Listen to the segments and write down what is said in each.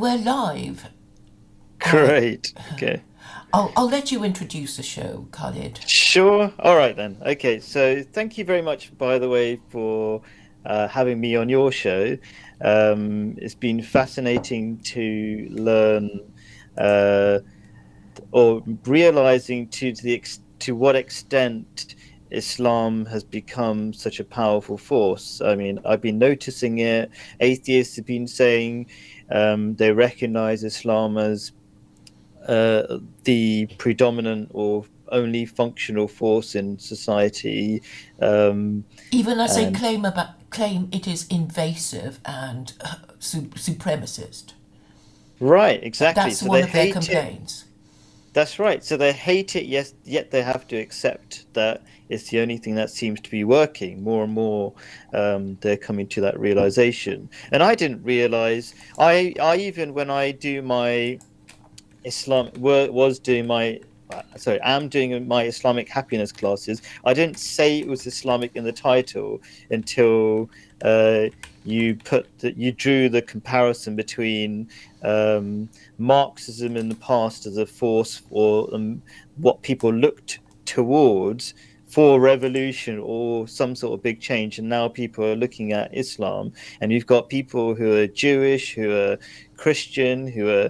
we're live. Great. Okay. I'll let you introduce the show, Khalid. Sure. All right then. Okay. So thank you very much, by the way, for having me on your show. It's been fascinating to learn uh, or realizing to what extent Islam has become such a powerful force. I mean, I've been noticing it. Atheists have been saying they recognize Islam as the predominant or only functional force in society. Um, Even as they and claim it is invasive and supremacist. right, exactly. That's So they one of their hate it. complaints. That's right. So they hate it, yes, yet they have to accept that it's the only thing that seems to be working. More and more, they're coming to that realization. And I didn't realize. I even when I do my was doing my sorry, am doing my Islamic happiness classes. I didn't say it was Islamic in the title until uh, you drew the comparison between Marxism in the past as a force for what people looked towards for revolution or some sort of big change, and now people are looking at Islam, and you've got people who are Jewish, who are Christian, who are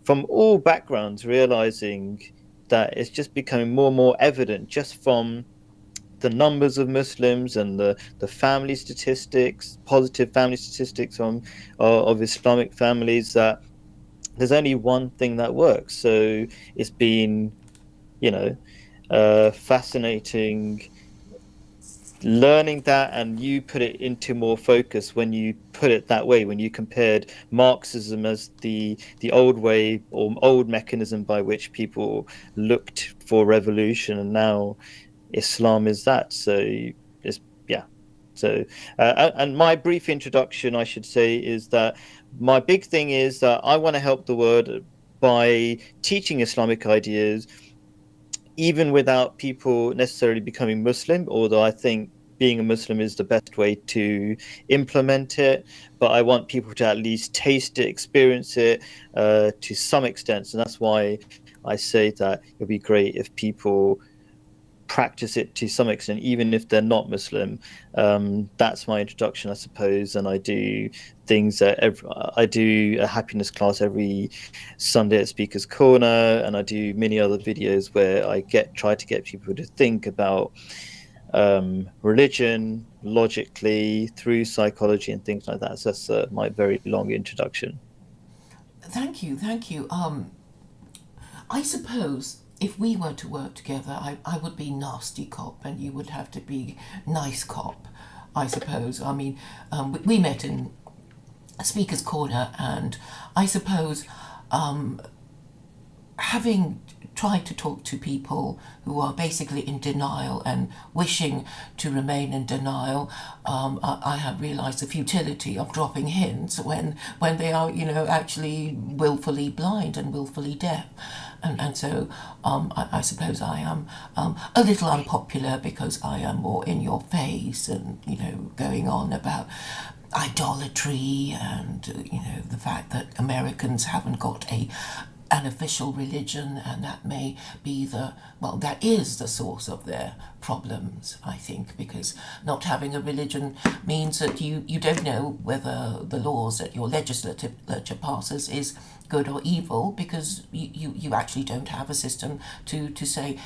from all backgrounds realizing that it's just becoming more and more evident just from the numbers of Muslims and the family statistics, positive family statistics of Islamic families, that there's only one thing that works. So it's been, you know, fascinating learning that, and you put it into more focus when you put it that way, when you compared Marxism as the old way or old mechanism by which people looked for revolution, and now Islam is that. So it's yeah. So and my brief introduction, I should say, is that my big thing is that I want to help the world by teaching Islamic ideas even without people necessarily becoming Muslim, although I think being a Muslim is the best way to implement it. But I want people to at least taste it, experience it to some extent. So that's why I say that it would be great if people practice it to some extent, even if they're not Muslim. That's my introduction, I suppose. And I do things I do a happiness class every Sunday at Speaker's Corner, and I do many other videos where I try to get people to think about religion logically through psychology and things like that. So that's my very long introduction. Thank you, thank you. I suppose if we were to work together, I would be nasty cop and you would have to be nice cop, I suppose. I mean, we met in Speaker's Corner, and I suppose having tried to talk to people who are basically in denial and wishing to remain in denial, I have realised the futility of dropping hints when they are, actually willfully blind and willfully deaf. And so I suppose I am a little unpopular because I am more in your face and, going on about idolatry and the fact that Americans haven't got an official religion, and that may be that is the source of their problems, I think, because not having a religion means that you don't know whether the laws that your legislature passes is good or evil, because you actually don't have a system to say,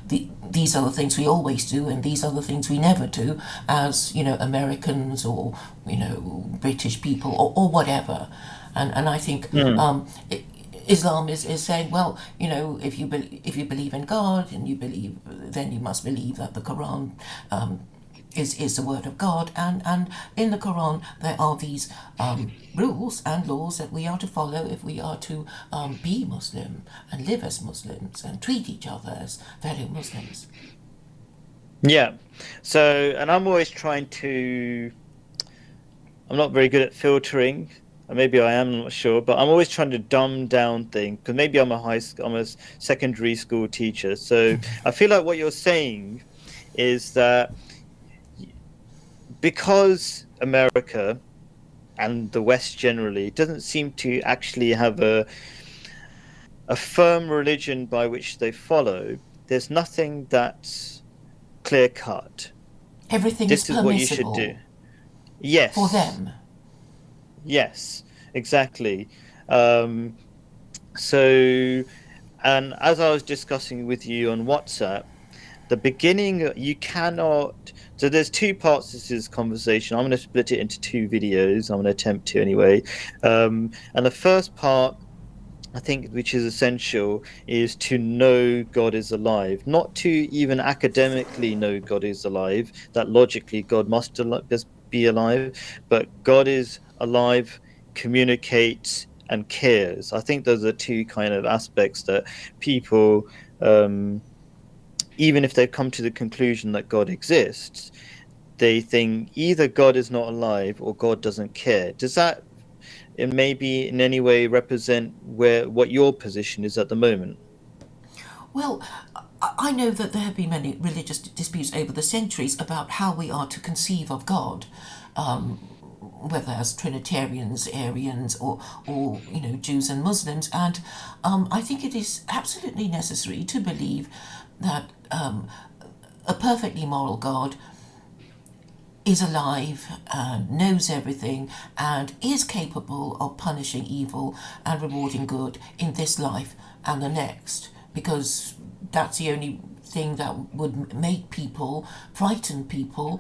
these are the things we always do and these are the things we never do as, Americans or, British people or whatever. And I think Mm. Islam is saying, well, if you believe in God and then you must believe that the Quran is the word of God, and in the Quran there are these rules and laws that we are to follow if we are to be Muslim and live as Muslims and treat each other as fellow Muslims. Yeah. So, and I'm always trying to I'm not very good at filtering. Maybe I am, I'm not sure, but I'm always trying to dumb down things because maybe I'm a secondary school teacher. So I feel like what you're saying is that because America and the West generally doesn't seem to actually have a firm religion by which they follow. There's nothing that's clear cut. Everything is This is what you should do. permissible for Yes, them. yes, exactly. Um, so, and as I was discussing with you on WhatsApp, the beginning, you cannot. So there's two parts to this conversation. I'm going to split it into two videos. I'm going to attempt to anyway. And the first part, I think, which is essential, is to know God is alive, not to even academically know God is alive, that logically God must be alive, but God is alive, communicates, and cares. I think those are two kind of aspects that people, even if they've come to the conclusion that God exists, they think either God is not alive or God doesn't care. Does that maybe in any way represent what your position is at the moment? Well, I know that there have been many religious disputes over the centuries about how we are to conceive of God, whether as Trinitarians, Arians, or Jews and Muslims, and I think it is absolutely necessary to believe that a perfectly moral God is alive and knows everything and is capable of punishing evil and rewarding good in this life and the next, because that's the only thing that would make people, frighten people,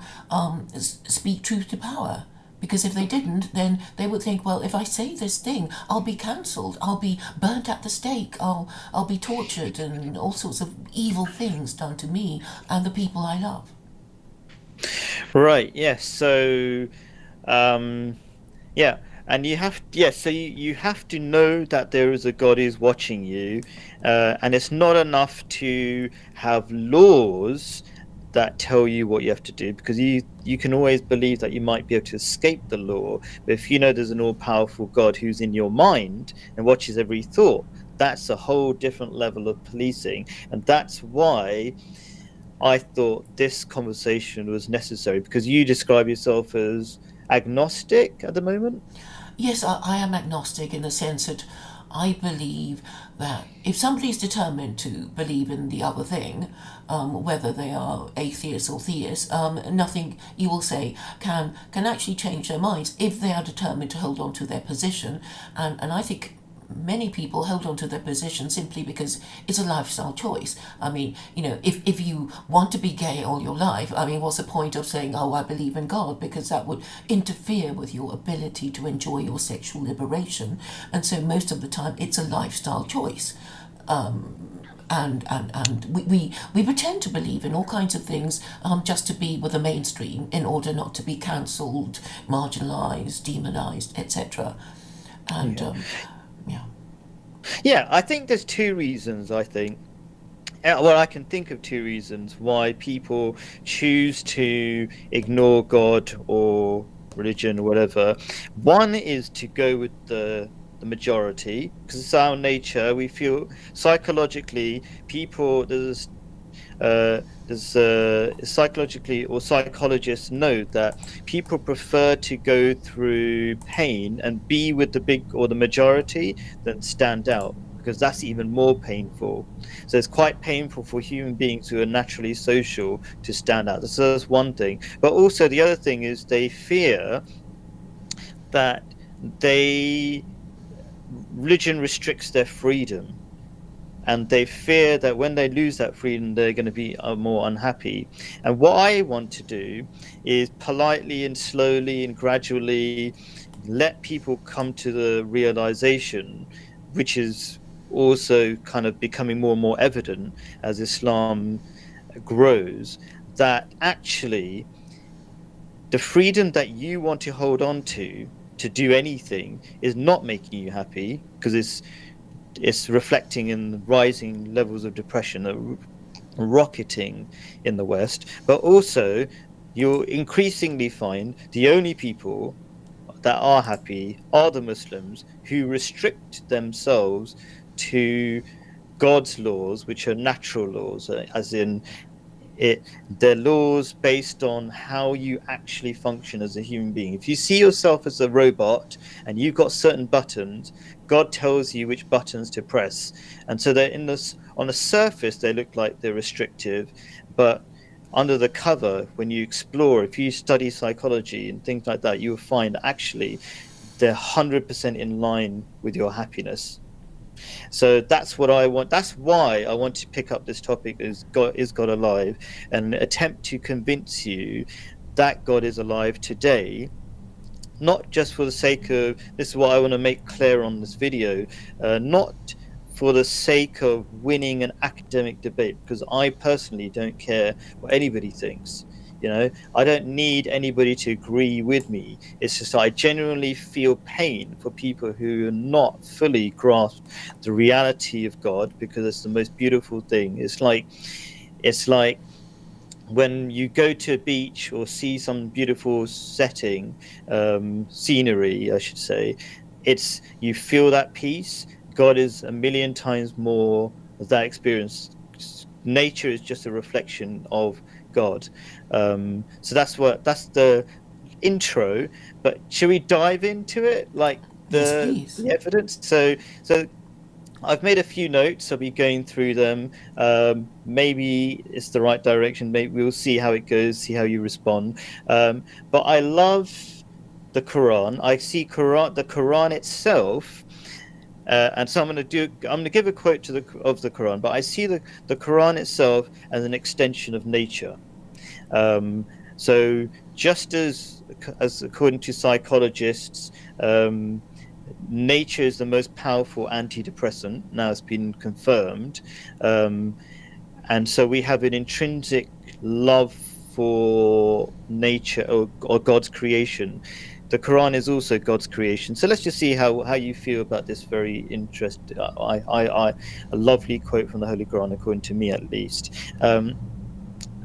speak truth to power. Because if they didn't, then they would think, well, if I say this thing, I'll be cancelled, I'll be burnt at the stake, I'll be tortured, and all sorts of evil things done to me and the people I love. Right, yes. So, um, yeah, and you have, yes, so you have to know that there is a God who's watching you, and it's not enough to have laws that tell you what you have to do, because you can always believe that you might be able to escape the law. But if you know there's an all-powerful God who's in your mind and watches every thought, that's a whole different level of policing, and that's why I thought this conversation was necessary, because you describe yourself as agnostic at the moment. Yes, I am agnostic in the sense that I believe that if somebody is determined to believe in the other thing, whether they are atheists or theists, nothing you will say can actually change their minds if they are determined to hold on to their position. And I think many people hold on to their position simply because it's a lifestyle choice. I mean, if you want to be gay all your life, I mean, what's the point of saying, oh, I believe in God? Because that would interfere with your ability to enjoy your sexual liberation. And so most of the time, it's a lifestyle choice. And we pretend to believe in all kinds of things just to be with the mainstream in order not to be cancelled, marginalised, demonised, etc. And Yeah. yeah. Yeah, I think there's two reasons, I think. Well, I can think of two reasons why people choose to ignore God or religion or whatever. One is to go with the majority, because it's our nature. We feel psychologically, people, psychologically, or psychologists know that people prefer to go through pain and be with the big or the majority than stand out, because that's even more painful. So it's quite painful for human beings who are naturally social to stand out. So that's one thing. But also the other thing is they fear that they religion restricts their freedom, and they fear that when they lose that freedom, they're going to be more unhappy. And what I want to do is politely and slowly and gradually let people come to the realization, which is also kind of becoming more and more evident as Islam grows, that actually the freedom that you want to hold on to do anything is not making you happy, because it's reflecting in rising levels of depression that are rocketing in the West. But also, you'll increasingly find the only people that are happy are the Muslims, who restrict themselves to God's laws, which are natural laws, as in they're laws based on how you actually function as a human being. If you see yourself as a robot and you've got certain buttons, God tells you which buttons to press. And so they're in this, on the surface they look like they're restrictive, but under the cover, when you explore, if you study psychology and things like that, you'll find actually they're 100% in line with your happiness. So that's what I want. That's why I want to pick up this topic: is God alive, and attempt to convince you that God is alive today, not just for the sake of, this is what I want to make clear on this video, not for the sake of winning an academic debate, because I personally don't care what anybody thinks. You know, I don't need anybody to agree with me. It's just I genuinely feel pain for people who are not fully grasped the reality of God, because it's the most beautiful thing. It's like when you go to a beach or see some beautiful setting, scenery, I should say, it's, you feel that peace. God is a million times more of that experience. Nature is just a reflection of God. So that's the intro. But should we dive into it, like the evidence? So I've made a few notes. I'll be going through them. Maybe it's the right direction. Maybe we'll see how it goes, see how you respond. But I love the Quran. I see the Quran itself. And so I'm going to give a quote of the Quran, but I see the Quran itself as an extension of nature. So just as according to psychologists, nature is the most powerful antidepressant. Now it's been confirmed, and so we have an intrinsic love for nature or God's creation. The Quran is also God's creation. So let's just see how you feel about this very interesting, a lovely quote from the Holy Quran, according to me at least,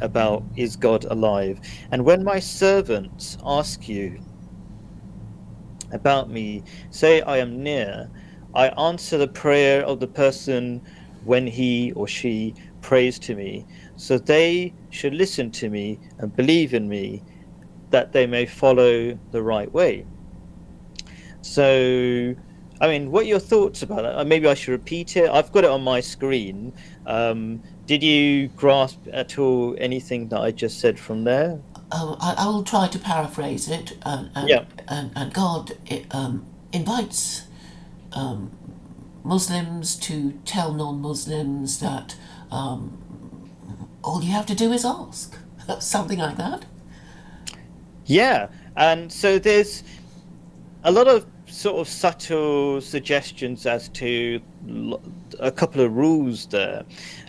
about, is God alive? And when my servants ask you about me, say I am near. I answer the prayer of the person when he or she prays to me. So they should listen to me and believe in me, that they may follow the right way. So, I mean, what are your thoughts about that? Maybe I should repeat it. I've got it on my screen. Did you grasp at all anything that I just said from there? I will try to paraphrase it. And God invites Muslims to tell non-Muslims that all you have to do is ask. Something like that. Yeah, and so there's a lot of sort of subtle suggestions as to a couple of rules there.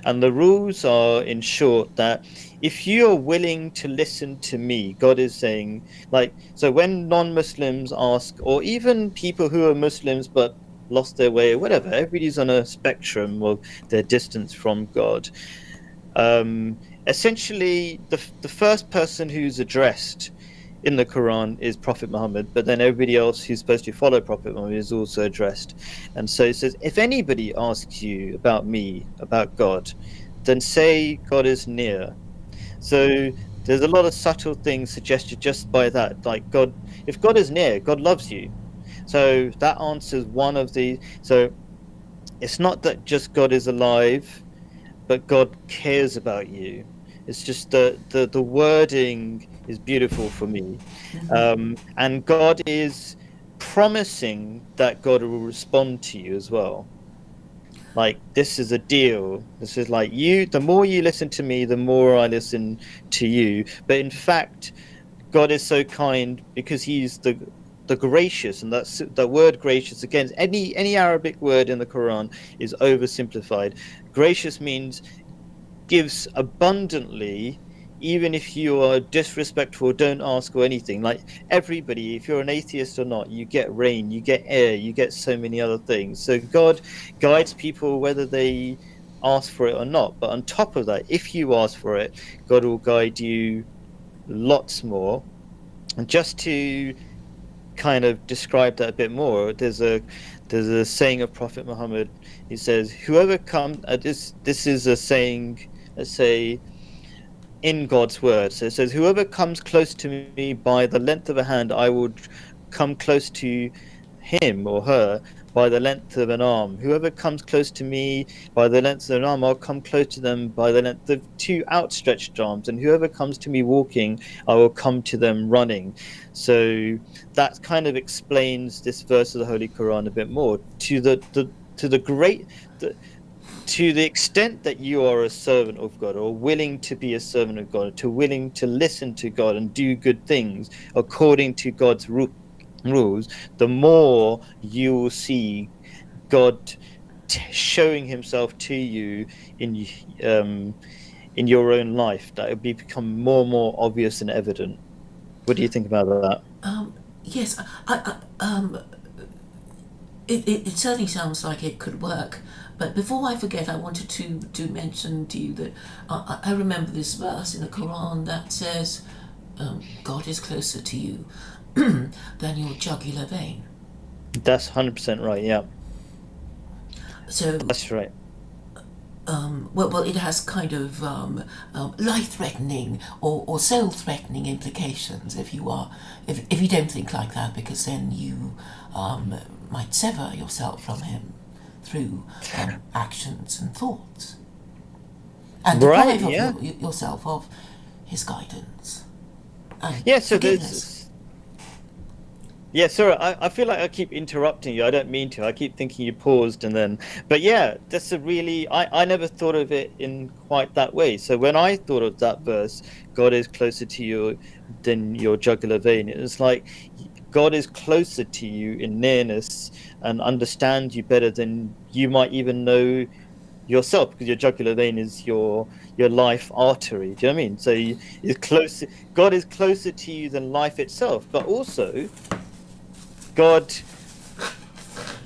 And the rules are, in short, that if you're willing to listen to me, God is saying, like, so when non-Muslims ask, or even people who are Muslims but lost their way or whatever, everybody's on a spectrum of their distance from God. Essentially, the first person who's addressed in the Quran is Prophet Muhammad, but then everybody else who's supposed to follow Prophet Muhammad is also addressed. And so it says, if anybody asks you about me, about God, then say God is near. So there's a lot of subtle things suggested just by that. Like, God, if God is near, God loves you. So that answers one of the, so it's not that just God is alive, but God cares about you. It's just the wording is beautiful for me. And God is promising that God will respond to you as well. Like, this is a deal. This is like, the more you listen to me, the more I listen to you. But in fact, God is so kind because he's the gracious, and that's the word gracious. Again, any Arabic word in the Quran is oversimplified. Gracious means gives abundantly, even if you are disrespectful, don't ask or anything. Like, everybody, if you're an atheist or not, you get rain, you get air, you get so many other things. So God guides people whether they ask for it or not. But on top of that, if you ask for it, God will guide you lots more. And just to kind of describe that a bit more, there's a saying of Prophet Muhammad. He says, whoever comes, this is a saying, let's say, in God's word. So it says, "Whoever comes close to me by the length of a hand, I will come close to him or her by the length of an arm. Whoever comes close to me by the length of an arm, I'll come close to them by the length of two outstretched arms. And whoever comes to me walking, I will come to them running." So that kind of explains this verse of the Holy Quran a bit more. To the extent that you are a servant of God, or willing to be a servant of God, to willing to listen to God and do good things according to God's rules, the more you will see God showing himself to you in your own life. That it will become more and more obvious and evident. What do you think about that? Yes, it certainly sounds like it could work. But before I forget, I wanted to mention to you that I remember this verse in the Quran that says, God is closer to you than your jugular vein. That's 100% right. Yeah, So, that's right. well, it has kind of life-threatening or soul-threatening implications if you don't think like that, because then you might sever yourself from him through actions and thoughts, and Right. deprive of Yeah. yourself of his guidance and Yeah. So forgiveness. there's Yeah, sorry, I feel like I keep interrupting you. I don't mean to. I keep thinking you paused and then, but yeah, that's a really, I never thought of it in quite that way. So when I thought of that verse, God is closer to you than your jugular vein, it was like God is closer to you in nearness and understands you better than you might even know yourself, because your jugular vein is your life artery. Do you know what I mean? So is close. God is closer to you than life itself, but also God,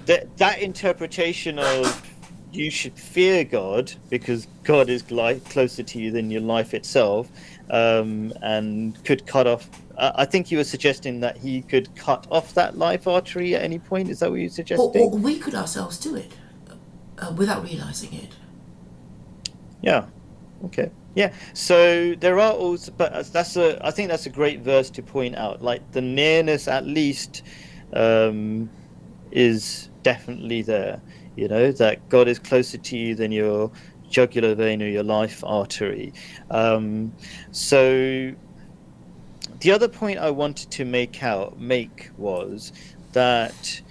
that interpretation of you should fear God because God is closer to you than your life itself, and could cut off. I think you were suggesting that he could cut off that life artery at any point. Is that what you're Or suggesting? we could ourselves do it without realizing it. Yeah. Okay. Yeah. So there are also, but I think that's a great verse to point out. Like the nearness, at least, um, is definitely there. You know, that God is closer to you than your jugular vein or your life artery. Um, so the other point I wanted to make was that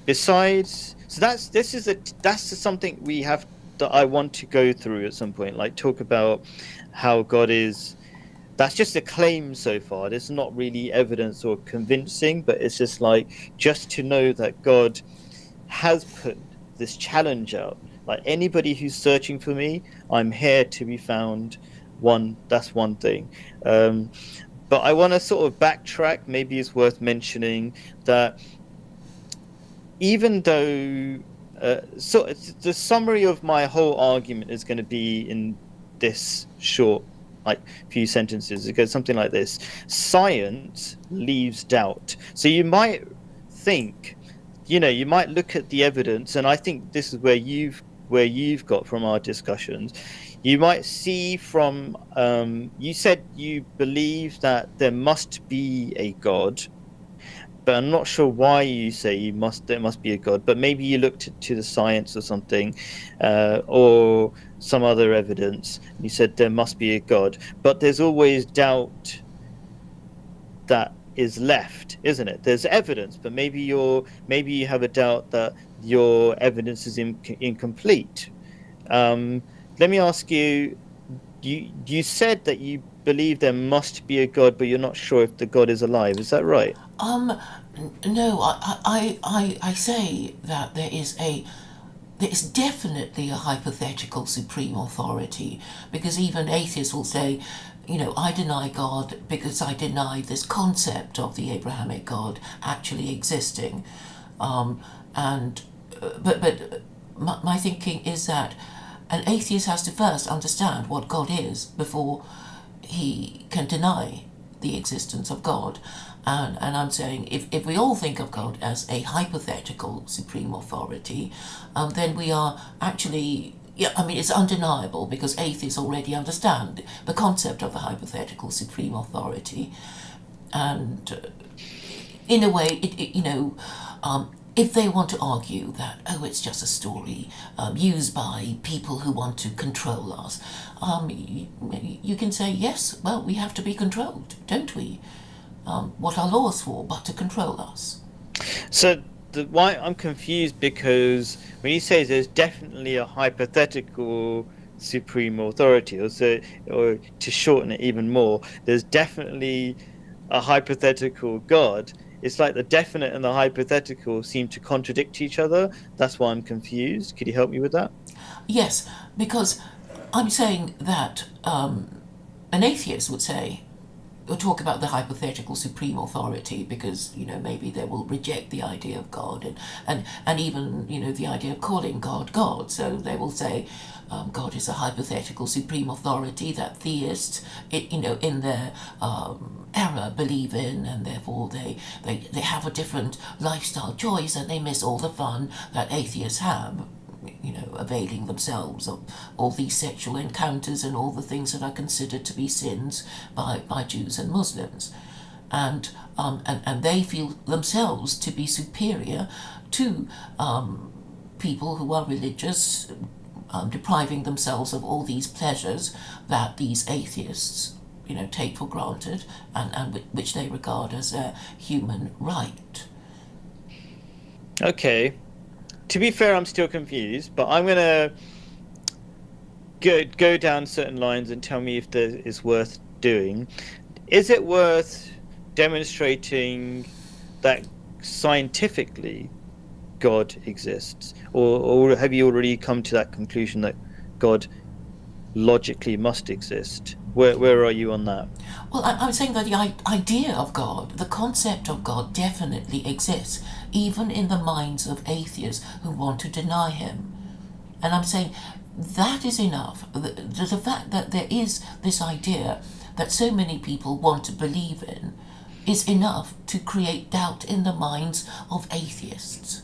besides, so that's something we have that I want to go through at some point, like talk about how God is. That's just a claim so far. There's not really evidence or convincing, but it's just like, just to know that God has put this challenge out. Like anybody who's searching for me, I'm here to be found. That's one thing. Um, but I want to sort of backtrack. Maybe it's worth mentioning that even though, so the summary of my whole argument is going to be in this short, like, few sentences. It goes something like this: science leaves doubt. So you might think, you might look at the evidence, and I think this is where you've got from our discussions. You might see from, you said you believe that there must be a God, but I'm not sure why you say there must be a God. But maybe you looked to the science or something, or some other evidence. And you said there must be a God, but there's always doubt that is left, isn't it? There's evidence, but maybe you have a doubt that your evidence is incomplete. Um, Let me ask you. You said that you believe there must be a God, but you're not sure if the God is alive. Is that right? Um, no, I say that there is definitely a hypothetical supreme authority, because even atheists will say, I deny God because I deny this concept of the Abrahamic God actually existing. And but my thinking is that an atheist has to first understand what God is before he can deny the existence of God. And I'm saying, if we all think of God as a hypothetical supreme authority, then we are actually, yeah, I mean, it's undeniable because atheists already understand the concept of a hypothetical supreme authority, and in a way, if they want to argue that, oh, it's just a story used by people who want to control us, you can say, yes, well, we have to be controlled, don't we? What are laws for but to control us? So why I'm confused, because when you say there's definitely a hypothetical supreme authority, or to shorten it even more, there's definitely a hypothetical God. It's like the definite and the hypothetical seem to contradict each other. That's why I'm confused. Could you help me with that? Yes, because I'm saying that an atheist would say, or talk about the hypothetical supreme authority, because maybe they will reject the idea of God, and even the idea of calling God God. So they will say God is a hypothetical supreme authority that theists in their error believe in, and therefore they have a different lifestyle choice and they miss all the fun that atheists have, availing themselves of all these sexual encounters and all the things that are considered to be sins by Jews and Muslims. And they feel themselves to be superior to people who are religious, depriving themselves of all these pleasures that these atheists take for granted, and which they regard as a human right. Okay. To be fair, I'm still confused, but I'm gonna go down certain lines and tell me if there is worth doing. Is it worth demonstrating that scientifically God exists, or have you already come to that conclusion that God logically must exist? Where are you on that? Well, I'm saying that the idea of God, the concept of God, definitely exists, even in the minds of atheists who want to deny him. And I'm saying that is enough. The fact that there is this idea that so many people want to believe in is enough to create doubt in the minds of atheists.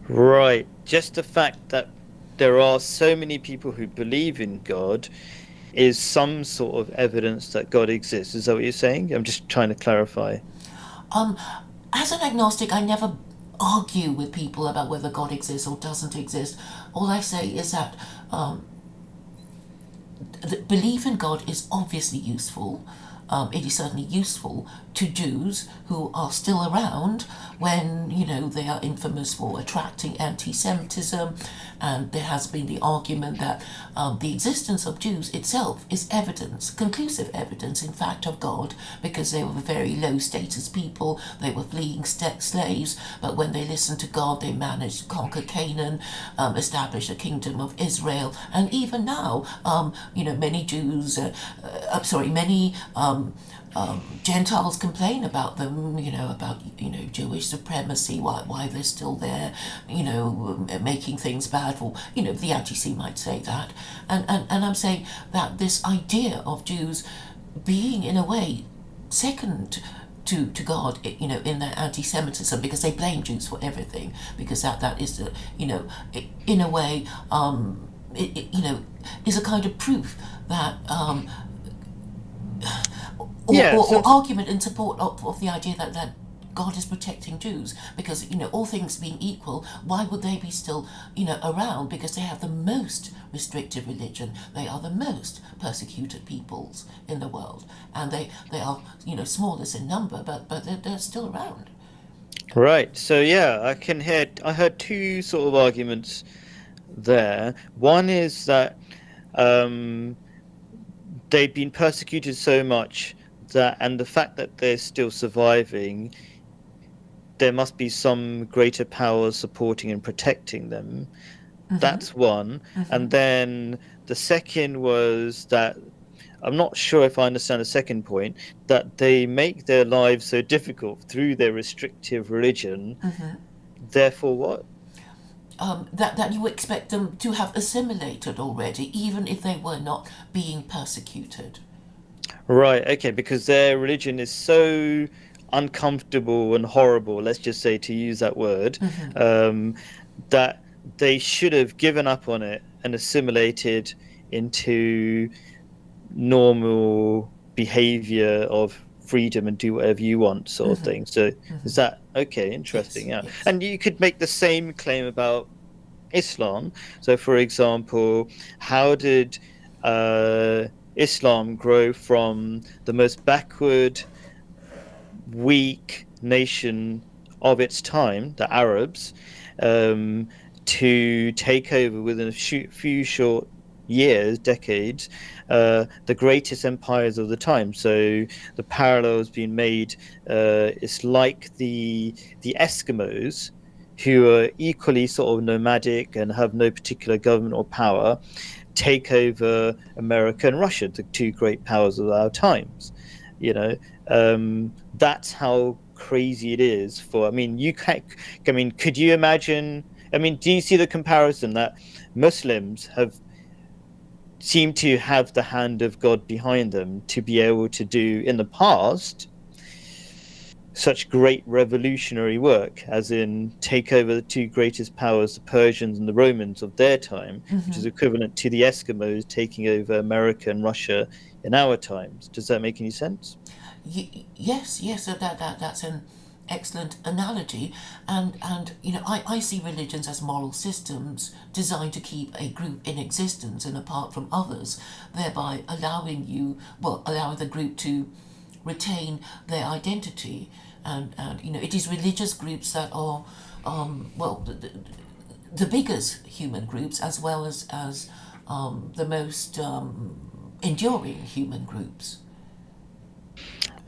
Right. Just the fact that there are so many people who believe in God is some sort of evidence that God exists. Is that what you're saying? I'm just trying to clarify. Um, as an agnostic, I never argue with people about whether God exists or doesn't exist. All I say is that the belief in God is obviously useful. It is certainly useful to Jews who are still around when, they are infamous for attracting anti-Semitism. And there has been the argument that the existence of Jews itself is evidence, conclusive evidence, in fact, of God, because they were very low status people, they were fleeing slaves, but when they listened to God, they managed to conquer Canaan, establish a kingdom of Israel, and even now, many Jews, many Gentiles complain about them, about Jewish supremacy, why they're still there, making things bad for, the anti-Semites say that, and I'm saying that this idea of Jews being in a way second to God, in their anti-Semitism, because they blame Jews for everything, because that is the, in a way, is a kind of proof that Yeah, or argument in support of the idea that God is protecting Jews, because all things being equal, why would they be still around? Because they have the most restrictive religion, they are the most persecuted peoples in the world, and they are smallest in number, but they're still around. right. So yeah, I heard two sort of arguments there. One is that um, they've been persecuted so much that, and the fact that they're still surviving, there must be some greater power supporting and protecting them. That's one. And then the second was that, I'm not sure if I understand the second point, that they make their lives so difficult through their restrictive religion. Therefore, what? That you expect them to have assimilated already, even if they were not being persecuted. Right, okay, because their religion is so uncomfortable and horrible, let's just say, to use that word, um, that they should have given up on it and assimilated into normal behavior of freedom and do whatever you want sort of thing. So is that okay? Interesting. Yes, Yeah. yes. And you could make the same claim about Islam. So, for example, how did Islam grow from the most backward, weak nation of its time, the Arabs, to take over within a few short years, decades, the greatest empires of the time? So the parallels being made, it's like the Eskimos, who are equally sort of nomadic and have no particular government or power, take over America and Russia, the two great powers of our times. You know, that's how crazy it is. For I mean, you can. I mean, could you imagine? I mean, do you see the comparison that Muslims have seem to have the hand of God behind them to be able to do in the past such great revolutionary work, as in take over the two greatest powers, the Persians and the Romans of their time, which is equivalent to the Eskimos taking over America and Russia in our times. Does that make any sense? Yes, yes. So that's an excellent analogy, and I see religions as moral systems designed to keep a group in existence and apart from others, thereby allowing the group to retain their identity, and it is religious groups that are the biggest human groups, as well as the most enduring human groups.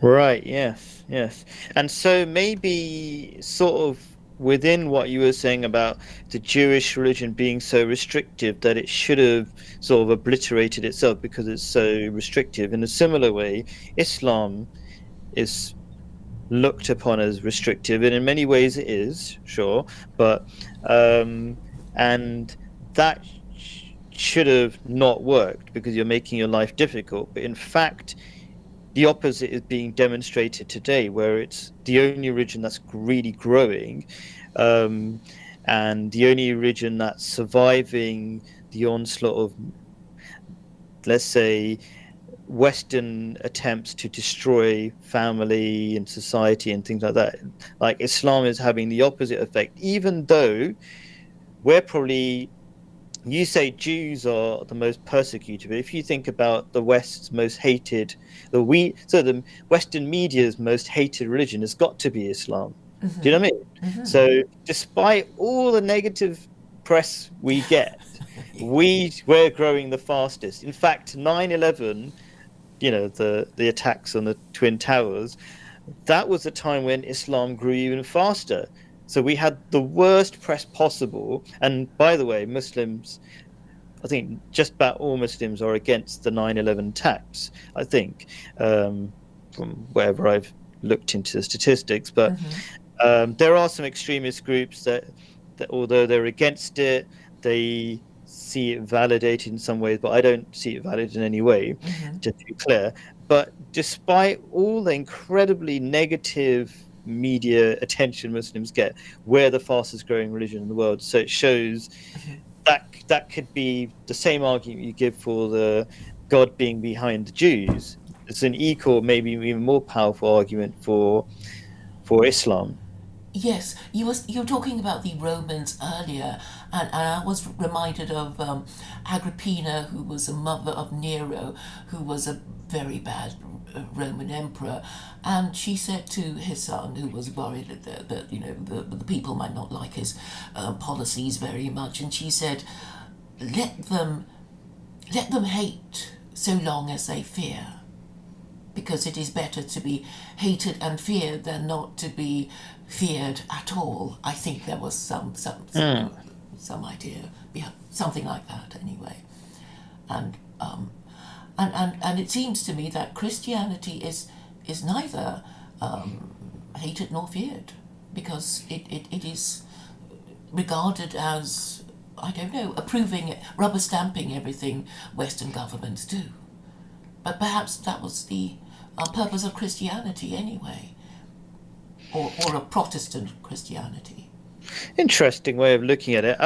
Right, yes, yes. And so maybe sort of within what you were saying about the Jewish religion being so restrictive that it should have sort of obliterated itself because it's so restrictive, in a similar way, Islam is looked upon as restrictive, and in many ways it is, sure, but and that should have not worked because you're making your life difficult. But in fact, the opposite is being demonstrated today, where it's the only religion that's really growing, and the only religion that's surviving the onslaught of, let's say, Western attempts to destroy family and society and things like that. Like Islam is having the opposite effect, even though we're probably, you say Jews are the most persecuted, but if you think about the West's most hated, the Western media's most hated religion has got to be Islam. Do you know what I mean? So despite all the negative press we get, we're growing the fastest. In fact, 9/11, the attacks on the Twin Towers, that was a time when Islam grew even faster. So we had the worst press possible. And by the way, Muslims, I think just about all Muslims are against the 9/11 attacks, I think, from wherever I've looked into the statistics. But there are some extremist groups that although they're against it, they see it validated in some ways, but I don't see it validated in any way, just to be clear. But despite all the incredibly negative media attention Muslims get, we're the fastest growing religion in the world. So it shows that could be the same argument you give for the God being behind the Jews. It's an equal, maybe even more powerful argument for Islam. Yes, you were talking about the Romans earlier, and I was reminded of Agrippina, who was a mother of Nero, who was a very bad Roman emperor, and she said to his son, who was worried that the people might not like his policies very much, and she said, "Let them hate so long as they fear." Because it is better to be hated and feared than not to be feared at all. I think there was some idea behind something like that anyway, and it seems to me that Christianity is neither hated nor feared, because it is regarded as, I don't know, approving, rubber stamping everything Western governments do. But perhaps that was the purpose of Christianity anyway, or a Protestant Christianity. Interesting way of looking at it.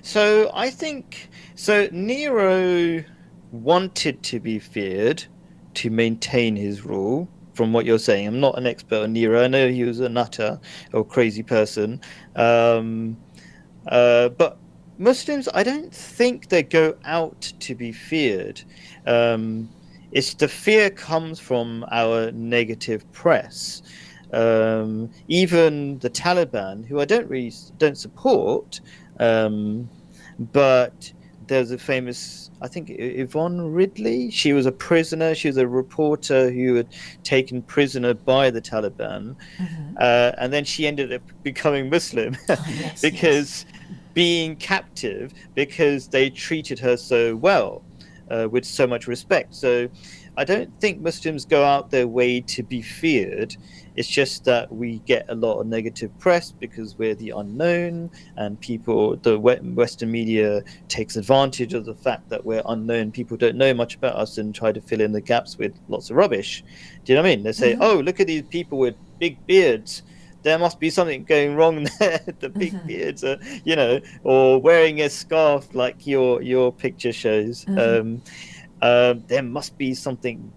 So I think So Nero wanted to be feared to maintain his rule. From what you're saying, I'm not an expert on Nero. I know he was a nutter or crazy person, um, but Muslims, I don't think they go out to be feared. Um, it's the fear comes from our negative press. Even the Taliban, who I don't support, um, but there's a famous, I think, Yvonne Ridley. She was a prisoner. She was a reporter who had taken prisoner by the Taliban, Hmm. and then she ended up becoming Muslim Oh, yes, yes. because being captive because they treated her so well, with so much respect. So I don't think Muslims go out their way to be feared. It's just that we get a lot of negative press because we're the unknown, and the Western media takes advantage of the fact that we're unknown. People don't know much about us and try to fill in the gaps with lots of rubbish. Do you know what I mean? They say, Hmm. "Oh, look at these people with big beards. There must be something going wrong there. The big Hmm. beards are, or wearing a scarf like your picture shows. Hmm. There must be something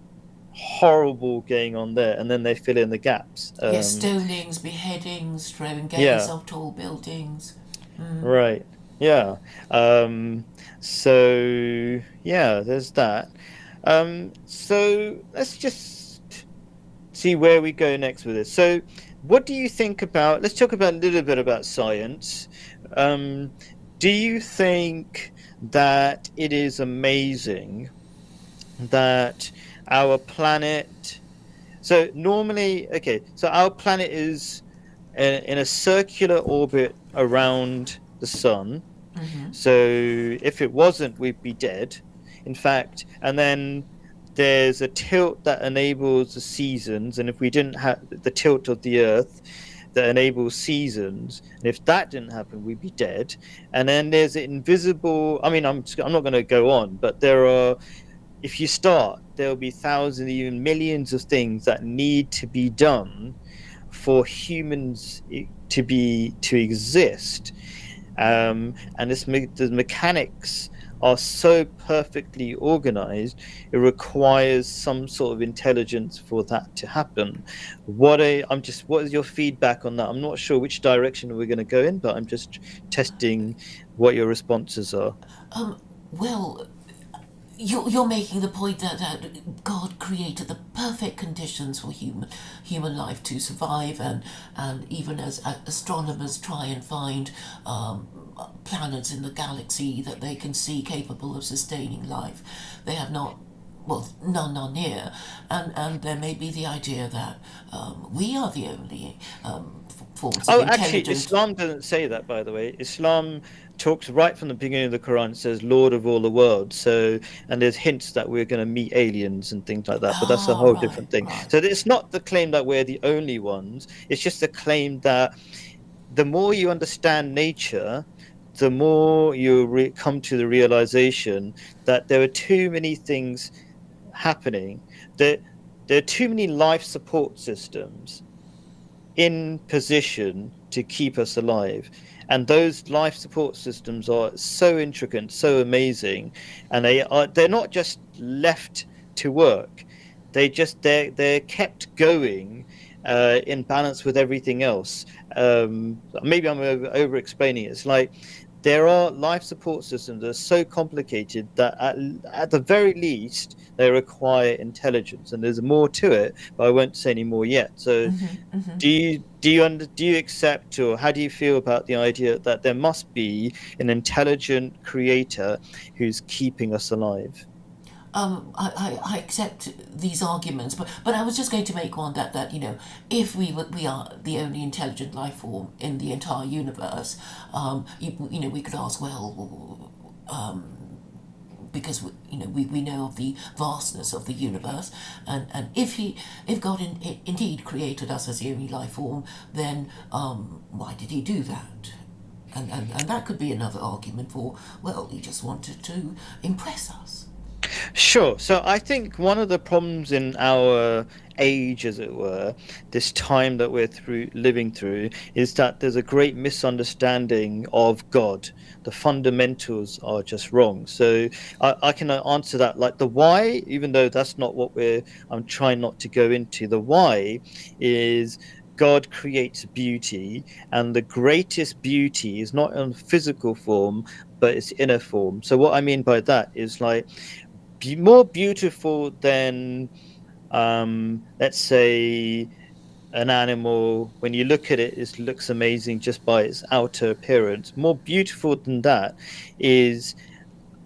horrible going on there, and then they fill in the gaps. Yes, stonings, beheadings, throwing gays Yeah, off tall buildings. Mm. right. Yeah. Um, so yeah, there's that. So let's just see where we go next with this. So, what do you think about? Let's talk about a little bit about science. Um, do you think that it is amazing that our planet? So normally, okay, so our planet is in a circular orbit around the sun. Hmm. So if it wasn't, we'd be dead. In fact, and then there's a tilt that enables the seasons, and if we didn't have the tilt of the Earth that enables seasons, and if that didn't happen, we'd be dead. And then there's an invisible. I mean, I'm not going to go on, but there are. If you start, there will be thousands, even millions of things that need to be done for humans to exist, and the mechanics are so perfectly organized. It requires some sort of intelligence for that to happen. What is your feedback on that? I'm not sure which direction we're going to go in, but I'm just testing what your responses are. Um, well, you're making the point that God created the perfect conditions for human life to survive, and even as astronomers try and find planets in the galaxy that they can see capable of sustaining life, they have not. Well, none are near, and there may be the idea that we are the only forms of Oh, actually, intelligent. Islam doesn't say that, by the way. Islam talks right from the beginning of the Quran. It says Lord of all the world. So, and there's hints that we're going to meet aliens and things like that, but that's a Ah, whole right, different thing. right. So it's not the claim that we're the only ones. It's just the claim that the more you understand nature, the more you come to the realization that there are too many things happening. That there are too many life support systems in position to keep us alive. And those life support systems are so intricate, so amazing, and they're not just left to work. They're kept going, in balance with everything else. Maybe I'm over explaining it. It's like there are life support systems that are so complicated that at the very least they require intelligence, and there's more to it, but I won't say any more yet. So do you accept, or how do you feel about the idea that there must be an intelligent creator who's keeping us alive? I accept these arguments, but I was just going to make one that if we are the only intelligent life form in the entire universe, we could ask, well, because we know of the vastness of the universe, and if God indeed created us as the only life form, then why did He do that? And that could be another argument for, well, He just wanted to impress us. Sure. So I think one of the problems in our age, as it were, this time that we're through living through, is that there's a great misunderstanding of God. The fundamentals are just wrong. So I can answer that like the why, even though that's not what I'm trying not to go into. The why is God creates beauty, and the greatest beauty is not in physical form, but it's inner form. So what I mean by that is like more beautiful than let's say an animal. When you look at it, it looks amazing just by its outer appearance. More beautiful than that is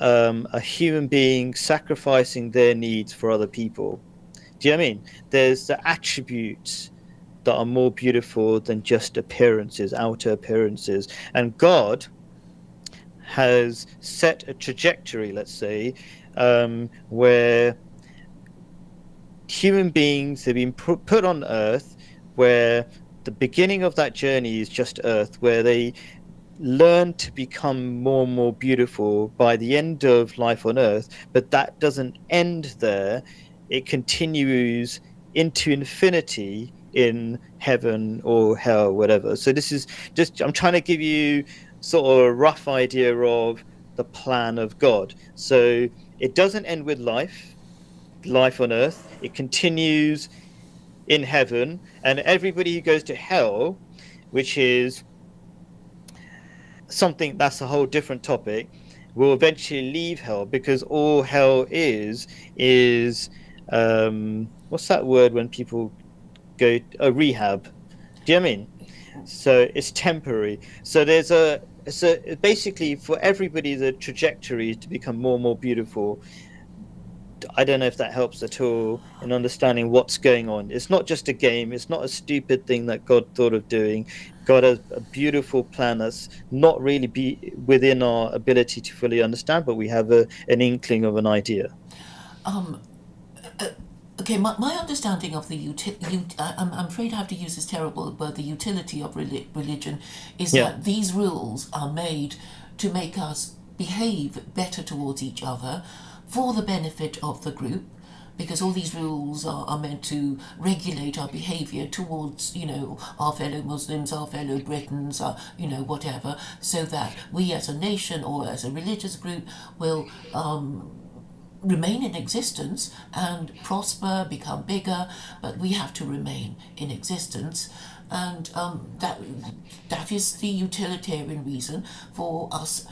a human being sacrificing their needs for other people. Do you know what I mean? There's the attributes that are more beautiful than just appearances, outer appearances. And God has set a trajectory, let's say, where human beings have been put on Earth, where the beginning of that journey is just Earth, where they learn to become more and more beautiful by the end of life on Earth. But that doesn't end there. It continues into infinity in heaven or hell, whatever. So this is just, I'm trying to give you sort of a rough idea of the plan of God. So it doesn't end with life on Earth. It continues in heaven, and everybody who goes to hell, which is something that's a whole different topic, will eventually leave hell, because all hell is what's that word when people go a rehab? Do you know what I mean? So it's temporary. So basically for everybody the trajectory is to become more and more beautiful. I don't know if that helps at all in understanding what's going on. It's not just a game. It's not a stupid thing that God thought of doing. God has a beautiful plan that's not really be within our ability to fully understand, but we have an inkling of an idea. Okay, my understanding of I'm afraid I have to use this terrible word, the utility of religion, is Yeah. that these rules are made to make us behave better towards each other for the benefit of the group, because all these rules are meant to regulate our behaviour towards, our fellow Muslims, our fellow Britons, whatever, so that we as a nation or as a religious group will remain in existence and prosper, become bigger, but we have to remain in existence. And that is the utilitarian reason for us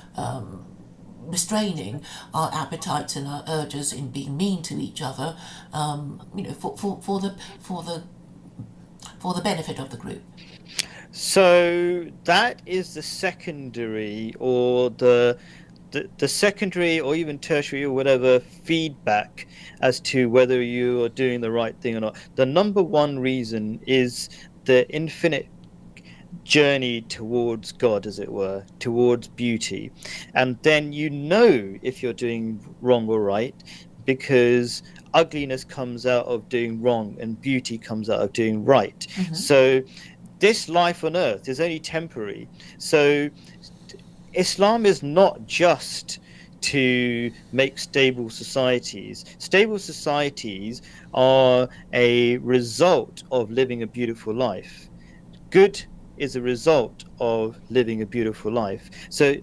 restraining our appetites and our urges in being mean to each other, for the benefit of the group. So that is the secondary, or the secondary or even tertiary or whatever feedback as to whether you are doing the right thing or not. The number one reason is the infinite journey towards God, as it were, towards beauty. And then if you're doing wrong or right, because ugliness comes out of doing wrong and beauty comes out of doing right. Mm-hmm. So this life on earth is only temporary. So Islam is not just to make stable societies. Stable societies are a result of living a beautiful life. Good is a result of living a beautiful life. So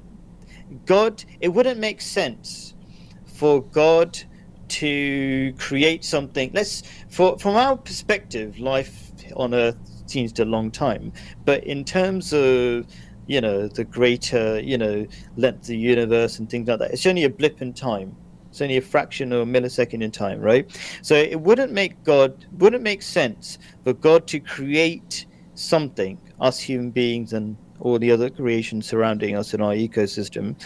it wouldn't make sense for God to create something. From our perspective, life on earth seems a long time, but in terms of the greater length of the universe and things like that, it's only a blip in time. It's only a fraction of a millisecond in time, right? So it wouldn't make sense for God to create something, us human beings and all the other creations surrounding us in our ecosystem,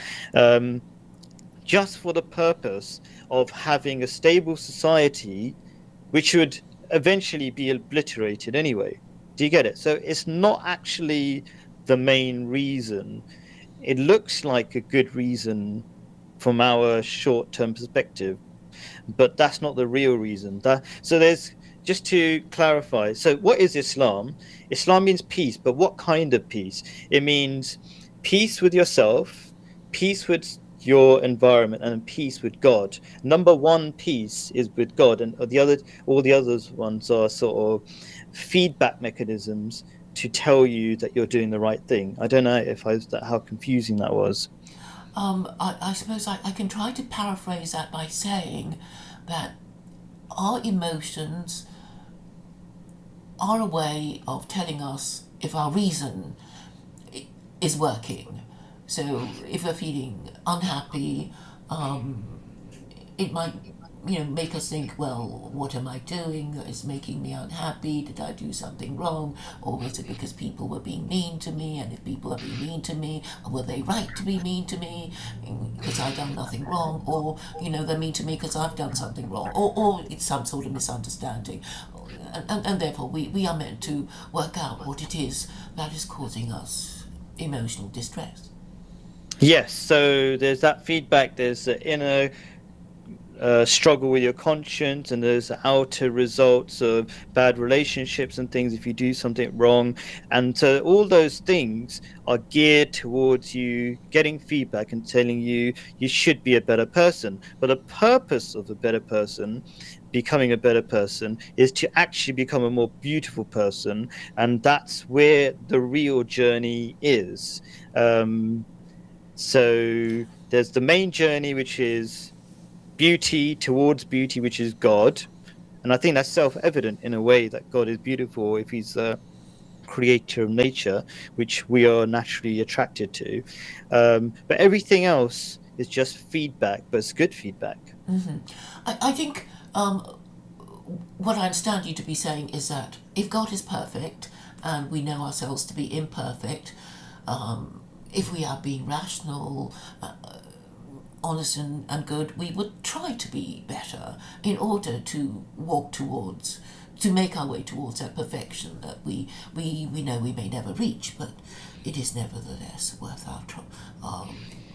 just for the purpose of having a stable society, which would eventually be obliterated anyway. Do you get it? So it's not actually the main reason. It looks like a good reason from our short-term perspective, but that's not the real reason. Just to clarify, so what is Islam? Islam means peace, but what kind of peace? It means peace with yourself, peace with your environment and peace with God. Number one peace is with God, and all the others ones are sort of feedback mechanisms to tell you that you're doing the right thing. I don't know if how confusing that was. I suppose I can try to paraphrase that by saying that our emotions are a way of telling us if our reason is working. So if we're feeling unhappy, it might make us think, well, what am I doing that is making me unhappy? Did I do something wrong? Or is it because people were being mean to me? And if people are being mean to me, were they right to be mean to me because I've done nothing wrong? Or they're mean to me because I've done something wrong? Or it's some sort of misunderstanding. And therefore we are meant to work out what it is that is causing us emotional distress. Yes, so there's that feedback, there's the inner struggle with your conscience, and there's outer results of bad relationships and things if you do something wrong. And so all those things are geared towards you getting feedback and telling you you should be a better person. But the purpose of a better person, becoming a better person, is to actually become a more beautiful person, and that's where the real journey is. So there's the main journey, which is beauty towards beauty, which is God. And I think that's self-evident in a way that God is beautiful if he's the creator of nature, which we are naturally attracted to. But everything else is just feedback, but it's good feedback. I think what I understand you to be saying is that if God is perfect and we know ourselves to be imperfect, if we are being rational, honest and good, we would try to be better in order to to make our way towards that perfection that we know we may never reach, but it is nevertheless worth our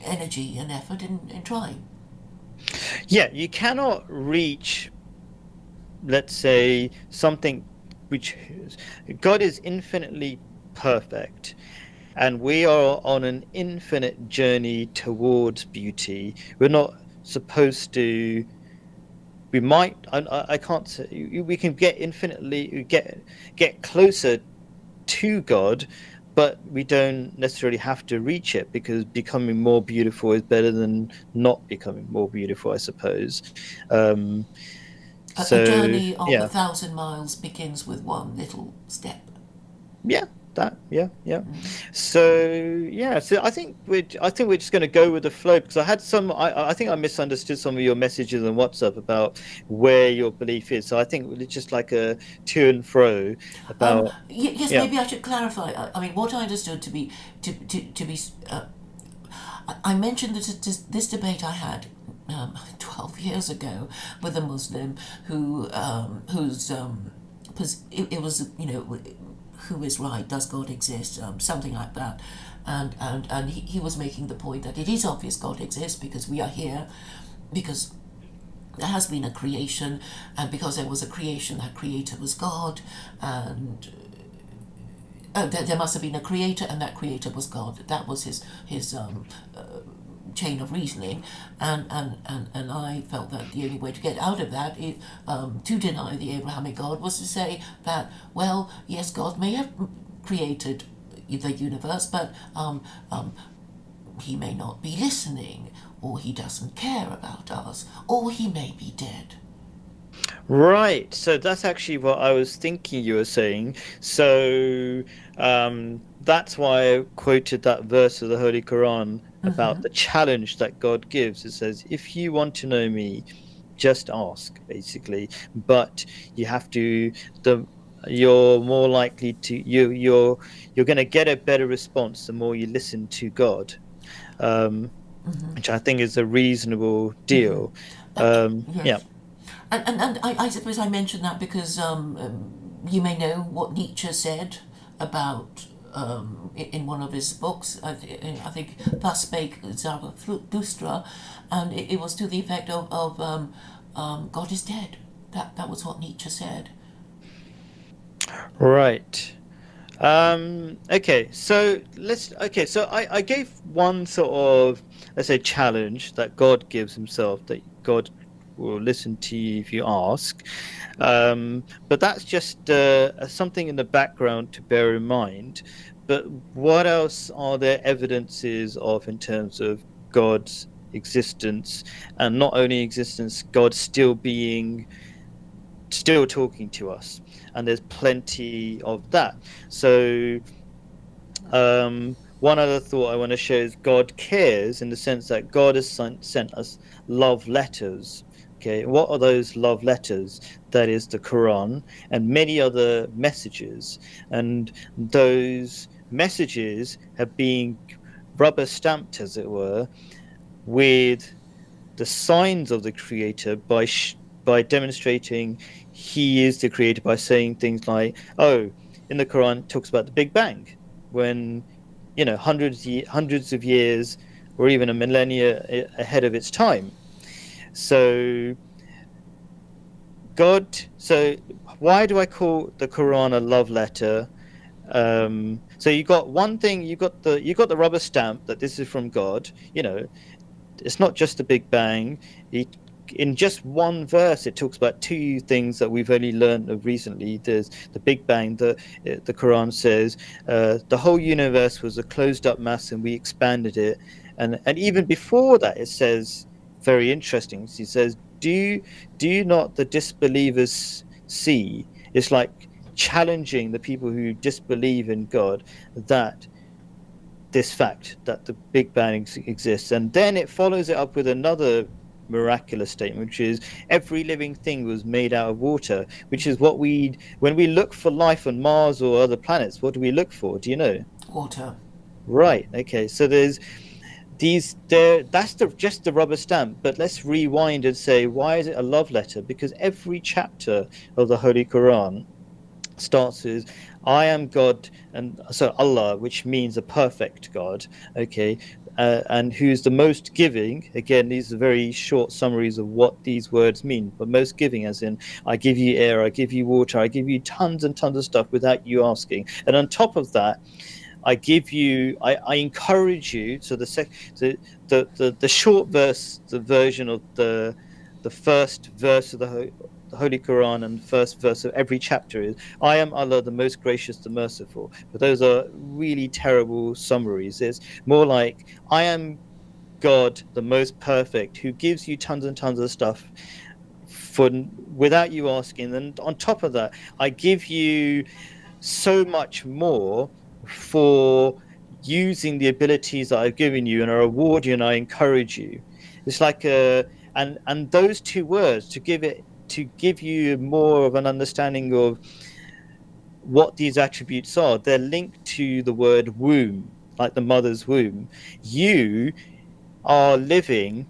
energy and effort in trying. Yeah, you cannot reach, let's say, something which God is infinitely perfect, and we are on an infinite journey towards beauty. We're not supposed to. We might. I can't say. We can get infinitely get closer to God, but we don't necessarily have to reach it, because becoming more beautiful is better than not becoming more beautiful, I suppose. Um, A so journey of yeah, 1,000 miles begins with one little step. yeah, yeah. So yeah, so I think we're just going to go with the flow, because I think I misunderstood some of your messages on WhatsApp about where your belief is. So I think it's just like a to and fro about Yes, yeah. maybe I should clarify. I mean, what I understood to be. I mentioned that this debate I had 12 years ago with a Muslim it was who is right, does God exist, something like that, and he was making the point that it is obvious God exists because we are here, because there has been a creation, and because there was a creation, that creator was God, and there must have been a creator, and that creator was God. That was his chain of reasoning, and I felt that the only way to get out of that is to deny the Abrahamic God was to say that, well, yes, God may have created the universe, but he may not be listening, or he doesn't care about us, or he may be dead. Right. So that's actually what I was thinking you were saying. So that's why I quoted that verse of the Holy Quran about the challenge that God gives. It says, if you want to know me, just ask, basically. But you have to the you're more likely to you're going to get a better response the more you listen to God, um, which I think is a reasonable deal. Yeah. Yes. And I suppose I mentioned that because you may know what Nietzsche said about in one of his books. I think Thus Spake Zarathustra, and it was to the effect of God is dead. That was what Nietzsche said. Right. Okay, so I gave one sort of, let's say, challenge that God gives himself, that God will listen to you if you ask. But that's just something in the background to bear in mind. But what else are there evidences of in terms of God's existence, and not only existence, God still talking to us? And there's plenty of that. So one other thought I want to show is God cares in the sense that God has sent us love letters. Okay, what are those love letters? That is the Quran and many other messages. And those messages have been rubber stamped, as it were, with the signs of the Creator by demonstrating He is the Creator, by saying things like, "Oh, in the Quran it talks about the Big Bang," when hundreds of years or even a millennia ahead of its time. So so why do I call the Quran a love letter? So you got one thing, you got the rubber stamp that this is from God. It's not just the Big Bang. In just one verse, it talks about two things that we've only learned of recently. There's the Big Bang. The Quran says the whole universe was a closed-up mass, and we expanded it. And even before that, it says very interesting. It says, "Do not the disbelievers see?" It's like challenging the people who disbelieve in God that this fact that the Big Bang exists. And then it follows it up with another miraculous statement, which is every living thing was made out of water, which is when we look for life on Mars or other planets, what do we look for? Do you know? Water. Right. Okay. So there's just the rubber stamp. But let's rewind and say, why is it a love letter? Because every chapter of the Holy Quran starts with "I am God," and so Allah, which means a perfect God, okay, and who's the most giving. Again, these are very short summaries of what these words mean, but most giving as in I give you air, I give you water, I give you tons and tons of stuff without you asking. And on top of that, I encourage you. So the short verse, the version of the first verse of the Holy Quran and the first verse of every chapter is, "I am Allah, the most gracious, the merciful." But those are really terrible summaries. It's more like, "I am God, the most perfect, who gives you tons and tons of stuff for without you asking. And on top of that, I give you so much more for using the abilities that I've given you, and I reward you and I encourage you." It's like and those two words to give you more of an understanding of what these attributes are, they're linked to the word womb, like the mother's womb. You are living,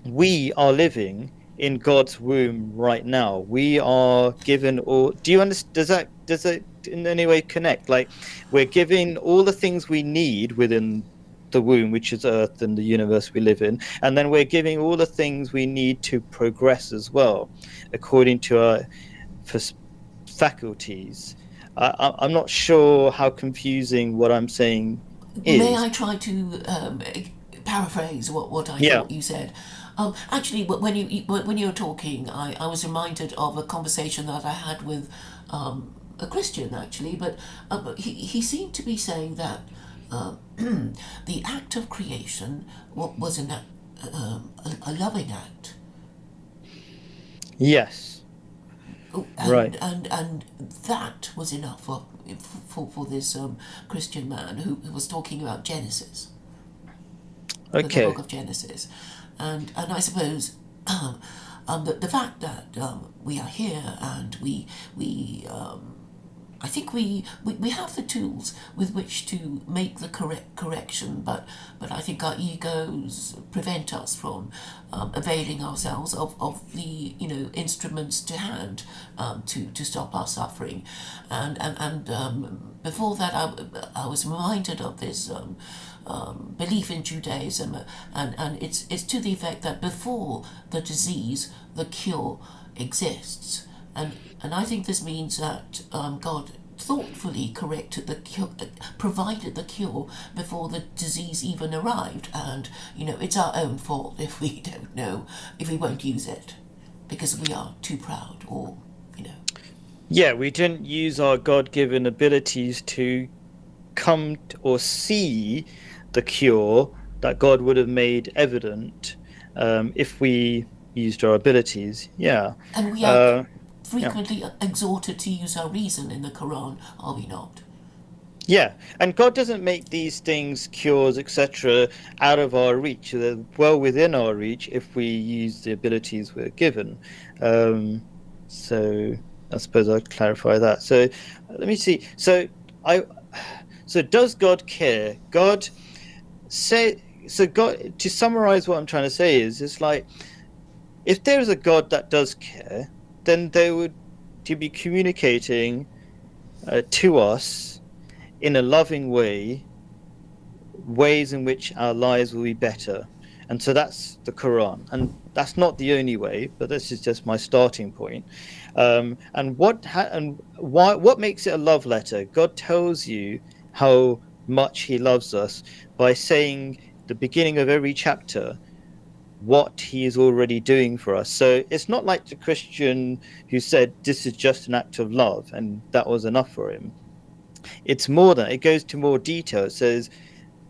we are living in God's womb right now. We are given all. Do you understand? Does that in any way connect? Like, we're given all the things we need within the womb, which is Earth and the universe we live in, and then we're giving all the things we need to progress as well, according to our faculties. I'm not sure how confusing what I'm saying May is. I try to paraphrase what I Yeah. thought you said? Actually, when you were talking, I was reminded of a conversation that I had with a Christian, actually, but he seemed to be saying that the act of creation was a loving act. Yes. Oh, Right. and that was enough for this Christian man who was talking about Genesis, the book Okay. of Genesis, and I suppose the fact that we are here and we I think we have the tools with which to make the correction, but I think our egos prevent us from availing ourselves of the instruments to hand to stop our suffering, and before that I was reminded of this belief in Judaism, and it's to the effect that before the disease, the cure exists. And I think this means that God thoughtfully corrected the cure, provided the cure before the disease even arrived. And it's our own fault if we don't know, if we won't use it, because we are too proud, or Yeah, we didn't use our God-given abilities to come or see the cure that God would have made evident if we used our abilities. Yeah. And we are Yeah. frequently exhorted to use our reason in the Quran, are we not? Yeah, and God doesn't make these things, cures, etc., out of our reach. They're well within our reach if we use the abilities we're given. So I suppose I'd clarify that. So let me see. I, so does God care? God say so. God, to summarize what I'm trying to say is, it's like if there is a God that does care, then they would to be communicating to us in a loving way, ways in which our lives will be better. And so that's the Quran. And that's not the only way, but this is just my starting point. And what makes it a love letter? God tells you how much he loves us by saying the beginning of every chapter what he is already doing for us. So it's not like the Christian who said this is just an act of love and that was enough for him. It's more than it goes to more detail. It says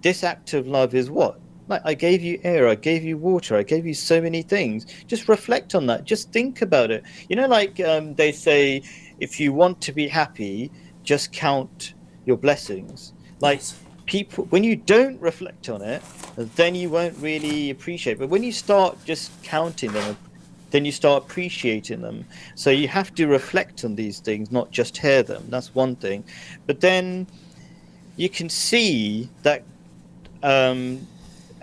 this act of love is what? Like, I gave you air, I gave you water, I gave you so many things. Just reflect on that. Just think about it. Like they say, if you want to be happy, just count your blessings. Like, Yes. people, when you don't reflect on it, then you won't really appreciate. But when you start just counting them, then you start appreciating them. So you have to reflect on these things, not just hear them. That's one thing. But then you can see that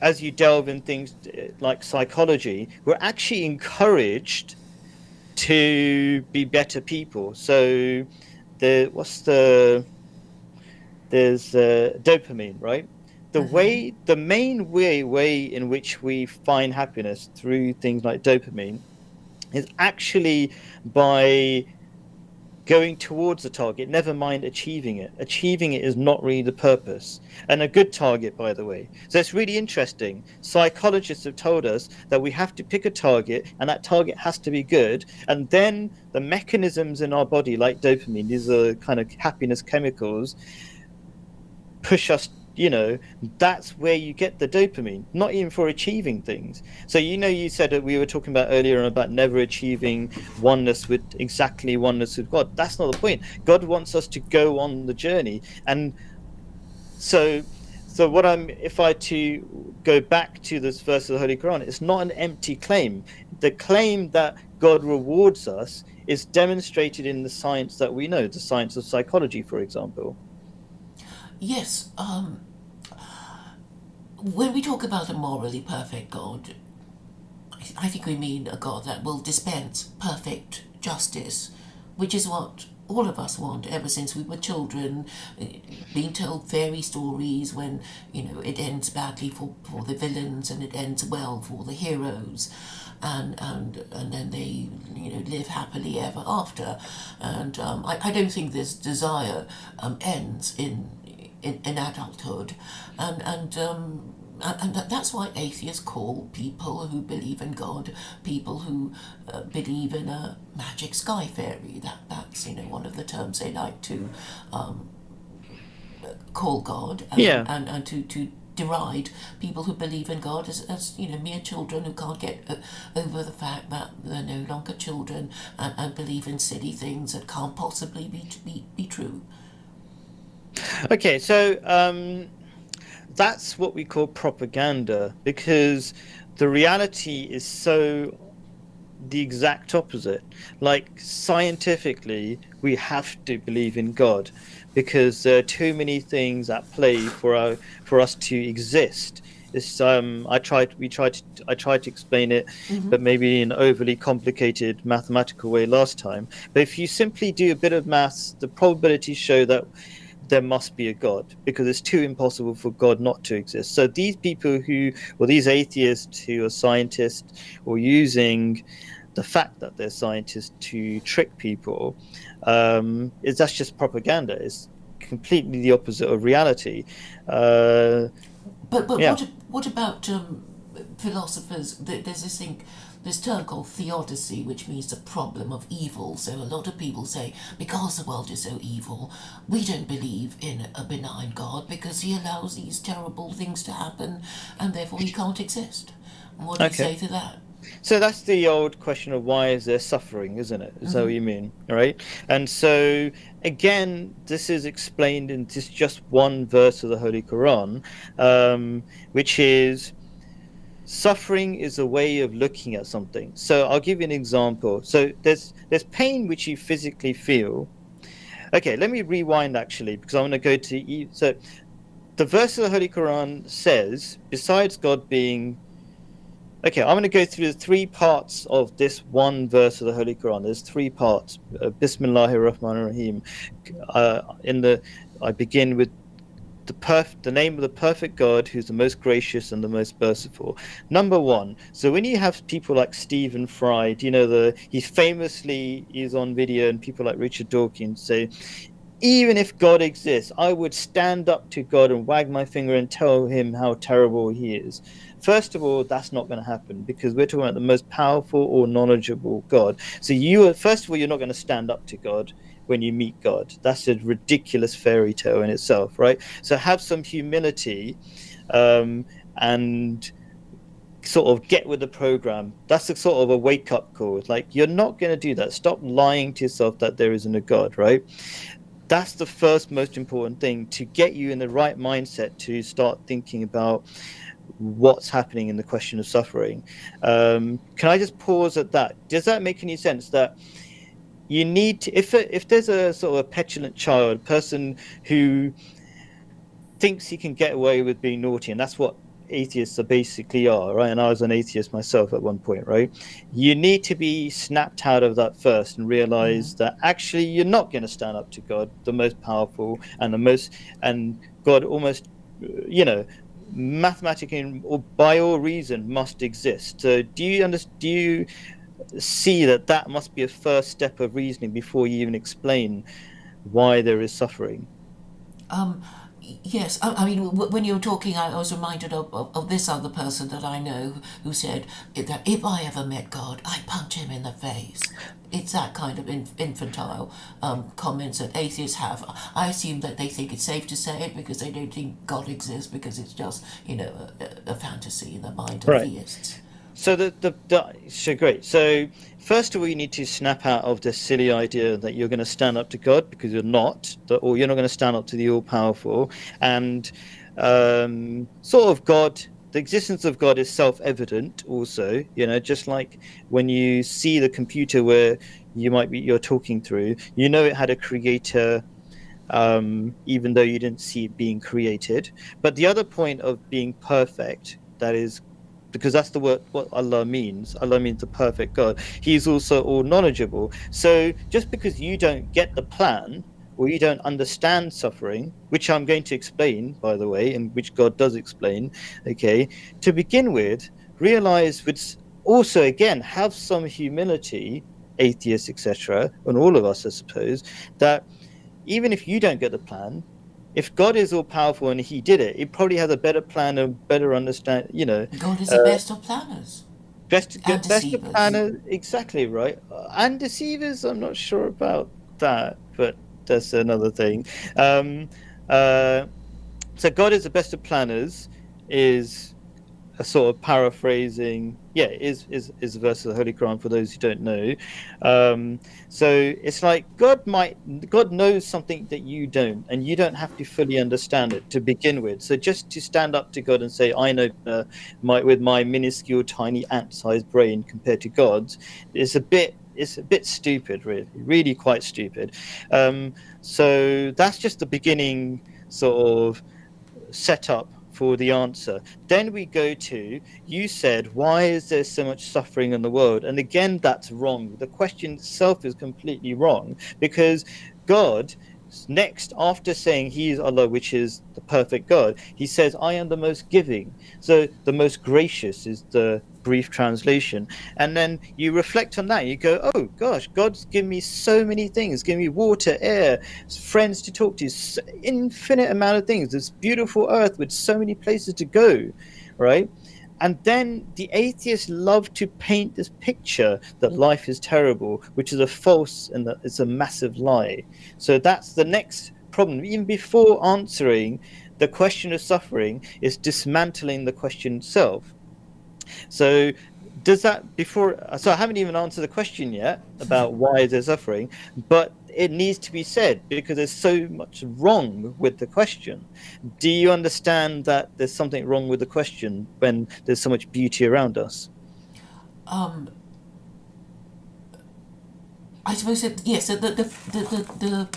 as you delve in things like psychology, we're actually encouraged to be better people. So there's dopamine, right? The main way in which we find happiness through things like dopamine is actually by going towards the target, never mind achieving it. Achieving it is not really the purpose. And a good target, by the way. So it's really interesting. Psychologists have told us that we have to pick a target, and that target has to be good. And then the mechanisms in our body, like dopamine, these are kind of happiness chemicals, push us. That's where you get the dopamine, not even for achieving things. So you said that we were talking about earlier about never achieving oneness with God. That's not the point. God wants us to go on the journey. And so if I to go back to this verse of the Holy Quran, it's not an empty claim. The claim that God rewards us is demonstrated in the science that we know, the science of psychology, for example. Yes. When we talk about a morally perfect God, I think we mean a God that will dispense perfect justice, which is what all of us want ever since we were children, being told fairy stories when it ends badly for the villains and it ends well for the heroes, and then they live happily ever after. And I don't think this desire ends in adulthood, and that's why atheists call people who believe in God people who believe in a magic sky fairy. That's one of the terms they like to call God, Yeah. and to deride people who believe in God as mere children who can't get over the fact that they're no longer children, and believe in silly things that can't possibly be true. Okay, so that's what we call propaganda, because the reality is so the exact opposite. Like, scientifically, we have to believe in God because there are too many things at play for us to exist. It's I tried to explain it, but maybe in an overly complicated mathematical way last time. But if you simply do a bit of maths, the probabilities show that there must be a God, because it's too impossible for God not to exist. So these people these atheists who are scientists or using the fact that they're scientists to trick people, is that's just propaganda. It's completely the opposite of reality. But Yeah. what about philosophers? There's this thing, this term called theodicy, which means the problem of evil. So a lot of people say because the world is so evil, we don't believe in a benign God because he allows these terrible things to happen, and therefore he can't exist. And what do you Okay. say to that? So that's the old question of why is there suffering, isn't it? Is that what you mean? Right? And so again, this is explained in just one verse of the Holy Quran, which is suffering is a way of looking at something. So I'll give you an example. So there's pain which you physically feel. Okay, let me rewind actually because I want to go to so the verse of the Holy Quran says, besides God being okay, I'm going to go through the three parts of this one verse of the Holy Quran. There's three parts. Bismillahir Rahmanir Rahim. I begin with the name of the perfect God, who's the most gracious and the most merciful. Number one. So when you have people like Stephen Fry, you know he's on video, and people like Richard Dawkins say, even if God exists, I would stand up to God and wag my finger and tell him how terrible he is. First of all, that's not going to happen because we're talking about the most powerful or knowledgeable God. So first of all, you're not going to stand up to God when you meet God. That's a ridiculous fairy tale in itself, right? So have some humility, and sort of get with the program. That's a sort of a wake-up call. It's like, you're not going to do that. Stop lying to yourself that there isn't a God, right? That's the first most important thing to get you in the right mindset to start thinking about what's happening in the question of suffering. Can I just pause at that? Does that make any sense? That you need to, if there's a sort of a petulant child, a person who thinks he can get away with being naughty, and that's what atheists are basically are, right? And I was an atheist myself at one point, right? You need to be snapped out of that first and realize that actually you're not going to stand up to God, the most powerful and God almost, mathematically or by all reason must exist. So do you see that must be a first step of reasoning before you even explain why there is suffering? Um, yes, I mean, when you were talking, I was reminded of this other person that I know who said that if I ever met God, I'd punch him in the face. It's that kind of infantile comments that atheists have. I assume that they think it's safe to say it because they don't think God exists because it's just, a fantasy in the mind of Right. theists. So so great. So first of all, you need to snap out of this silly idea that you're going to stand up to God because you're not, or you're not going to stand up to the all-powerful. And sort of God, the existence of God is self-evident. Also, just like when you see the computer where you're talking through, it had a creator. Even though you didn't see it being created. But the other point of being perfect, that is because that's the word what Allah means. Allah means the perfect God. He's also all knowledgeable. So just because you don't get the plan or you don't understand suffering, which I'm going to explain, by the way, and which God does explain, okay, to begin with, realize with also again have some humility, atheists, etc., and all of us, I suppose, that even if you don't get the plan, if God is all powerful and he did it, he probably has a better plan and better understand, God is uh, the best of planners and best of deceivers. planner, exactly right. And deceivers, I'm not sure about that, but that's another thing. Um, uh, so God is the best of planners is a sort of paraphrasing, is a verse of the Holy Quran for those who don't know. So it's like God knows something that you don't, and you don't have to fully understand it to begin with. So just to stand up to God and say, I know with my minuscule, tiny ant-sized brain compared to God's, it's a bit stupid, really quite stupid. So that's just the beginning sort of setup for the answer. Then we go to, you said, why is there so much suffering in the world? And again, that's wrong. The question itself is completely wrong because God next, after saying he is Allah, which is the perfect God, he says, I am the most giving. So the most gracious is the brief translation. And then you reflect on that, you go, oh gosh, God's given me so many things, given me water, air, friends to talk to, infinite amount of things, this beautiful earth with so many places to go, right? And then the atheists love to paint this picture that life is terrible, which is a false and that it's a massive lie. So that's the next problem. Even before answering the question of suffering is dismantling the question itself. So does that so I haven't even answered the question yet about why is there suffering, but it needs to be said because there's so much wrong with the question. Do you understand that there's something wrong with the question when there's so much beauty around us? Um, I suppose that yes, the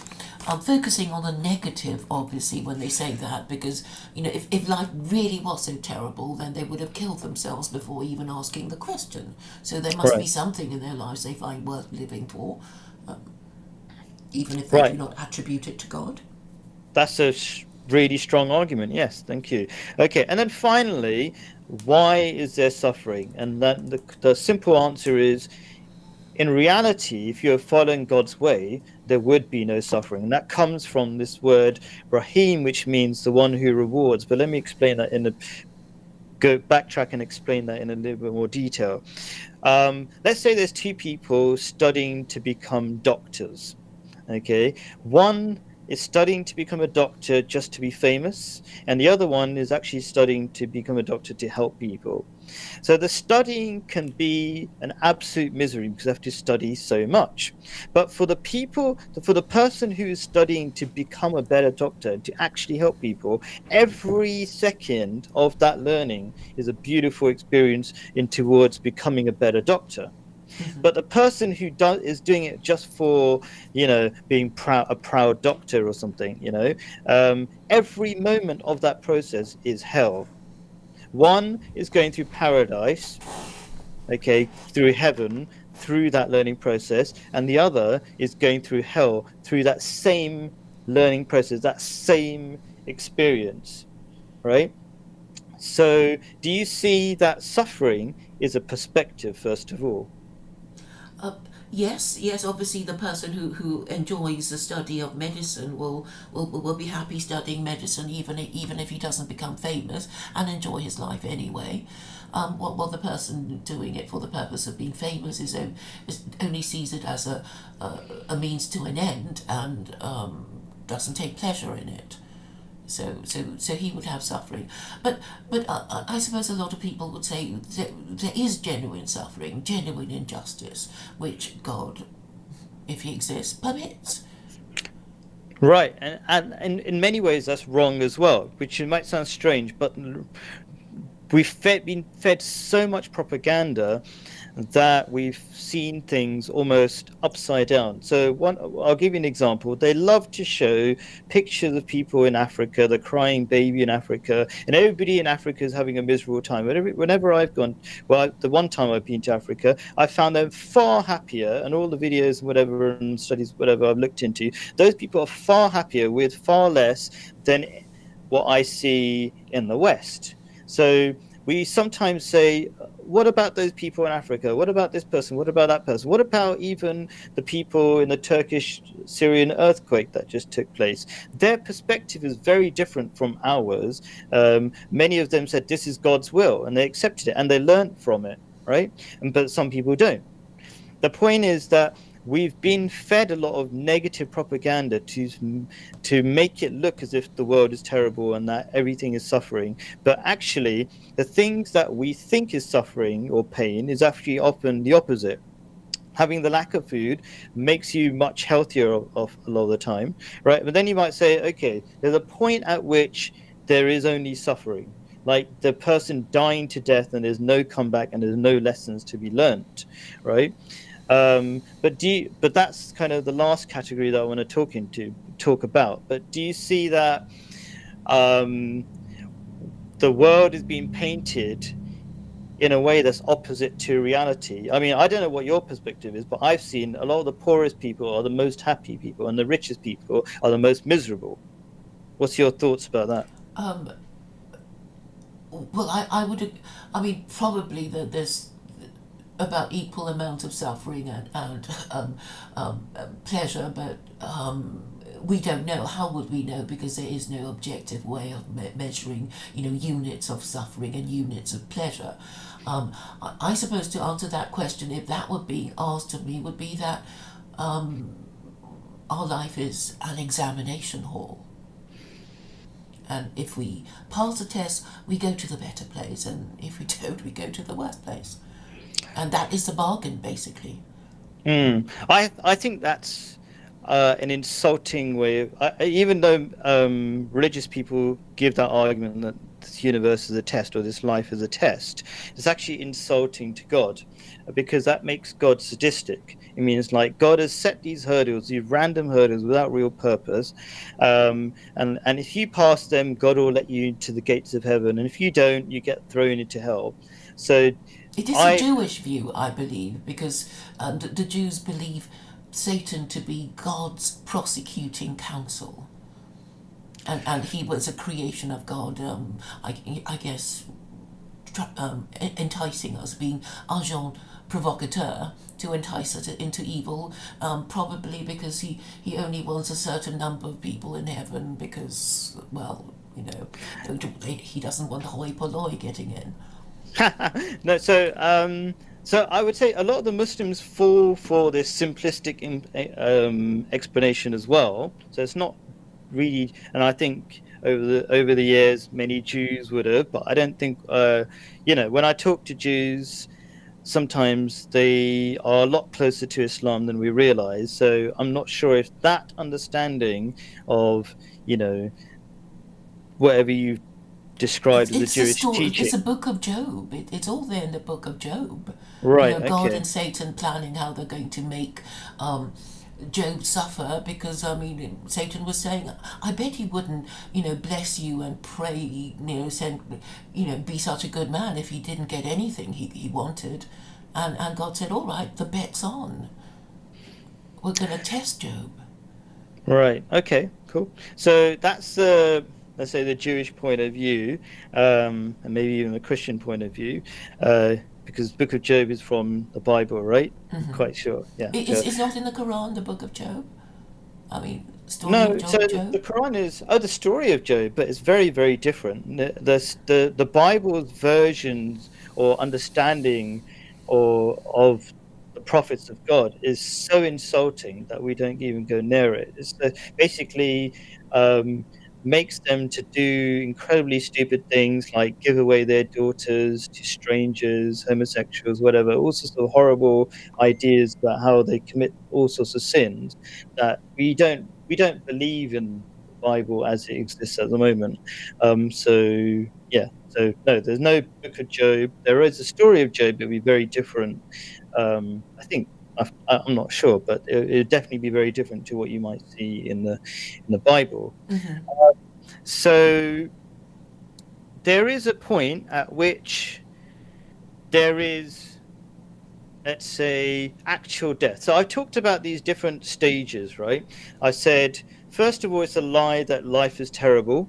focusing on the negative, obviously, when they say that, because if life really was so terrible, then they would have killed themselves before even asking the question. So there must be Right. something in their lives they find worth living for, even if they do Right. not attribute it to God. That's a really strong argument. Yes, thank you. Okay, and then finally, why is there suffering? And then the simple answer is, in reality, if you're following God's way, there would be no suffering. And that comes from this word Rahim, which means the one who rewards. But let me explain that go backtrack and explain that in a little bit more detail. Let's say there's two people studying to become doctors. Okay, one is studying to become a doctor just to be famous, and the other one is actually studying to become a doctor to help people. So the studying can be an absolute misery because they have to study so much. But for the person who is studying to become a better doctor, to actually help people, every second of that learning is a beautiful experience in towards becoming a better doctor. But the person who is doing it just for, being a proud doctor or something, every moment of that process is hell. One is going through paradise, okay, through heaven, through that learning process, and the other is going through hell through that same learning process, that same experience, right? So, do you see that suffering is a perspective, first of all? Uh, yes, yes. Obviously, the person who enjoys the study of medicine will be happy studying medicine, even if he doesn't become famous and enjoy his life anyway. While the person doing it for the purpose of being famous only sees it as a means to an end and doesn't take pleasure in it. So he would have suffering, but I suppose a lot of people would say there is genuine suffering, genuine injustice, which God, if He exists, permits. Right, and in many ways that's wrong as well, which it might sound strange, but been fed so much propaganda that we've seen things almost upside down. So I'll give you an example. They love to show pictures of people in Africa, the crying baby in Africa, and everybody in Africa is having a miserable time. Whenever I've gone, well, the one time I've been to Africa, I found them far happier, and all the videos and whatever and studies, whatever I've looked into, those people are far happier with far less than what I see in the West. So we sometimes say, what about those people in Africa? What about this person? What about that person? What about even the people in the Turkish-Syrian earthquake that just took place? Their perspective is very different from ours. Many of them said this is God's will, and they accepted it, and they learned from it, right? But some people don't. The point is that we've been fed a lot of negative propaganda to make it look as if the world is terrible and that everything is suffering. But actually, the things that we think is suffering or pain is actually often the opposite. Having the lack of food makes you much healthier of a lot of the time, right? But then you might say, okay, there's a point at which there is only suffering, like the person dying to death and there's no comeback and there's no lessons to be learned, right? But that's kind of the last category that I want to talk about. But do you see that the world is being painted in a way that's opposite to reality. I mean, I don't know what your perspective is, but I've seen a lot of the poorest people are the most happy people, and the richest people are the most miserable. What's your thoughts about that? Um, well, I would, I mean, probably that there's about equal amount of suffering and pleasure, but we don't know. How would we know? Because there is no objective way of measuring, units of suffering and units of pleasure. I suppose to answer that question, if that were being asked of me, would be that our life is an examination hall. And if we pass the test, we go to the better place, and if we don't, we go to the worst place. And that is the bargain, basically. I think that's an insulting way of, even though religious people give that argument that this universe is a test or this life is a test, it's actually insulting to God, because that makes God sadistic. It means like God has set these hurdles, these random hurdles without real purpose, and if you pass them, God will let you into the gates of heaven, and if you don't, you get thrown into hell. So It is a I Jewish view, I believe, because the Jews believe Satan to be God's prosecuting counsel. And he was a creation of God, I guess, enticing us, being agent provocateur to entice us into evil, probably because he only wants a certain number of people in heaven because, well, he doesn't want the hoi polloi getting in. No, so I would say a lot of the Muslims fall for this simplistic explanation as well. So it's not really, and I think over the years many Jews would have, but I don't think when I talk to Jews, sometimes they are a lot closer to Islam than we realize. So I'm not sure if that understanding of whatever you described as a It's a Jewish story. It's a teaching. book of Job. It's all there in the book of Job. Right, God okay. and Satan planning how they're going to make Job suffer because Satan was saying, I bet he wouldn't bless you and pray send be such a good man if he didn't get anything he wanted, and God said, all right, the bet's on. We're going to test Job. Right. Okay. Cool. So that's the, let's say, the Jewish point of view, and maybe even the Christian point of view, because Book of Job is from the Bible, right? I'm quite sure. Yeah. Sure. It's not in the Quran, the book of Job. I mean, story of No. So the Job. Quran is the story of Job, but it's very very different. The Bible's versions or understanding or of the prophets of God is so insulting that we don't even go near it. It's basically um, makes them to do incredibly stupid things like give away their daughters to strangers, homosexuals, whatever, all sorts of horrible ideas about how they commit all sorts of sins that we don't believe in the Bible as it exists at the moment. So yeah, so no, there's no Book of Job. There is a story of Job, but it'll be very different. I think I'm not sure, but it'd definitely be very different to what you might see in the Bible. So there is a point at which there is, let's say, actual death. So I've talked about these different stages, right? I said, first of all, it's a lie that life is terrible.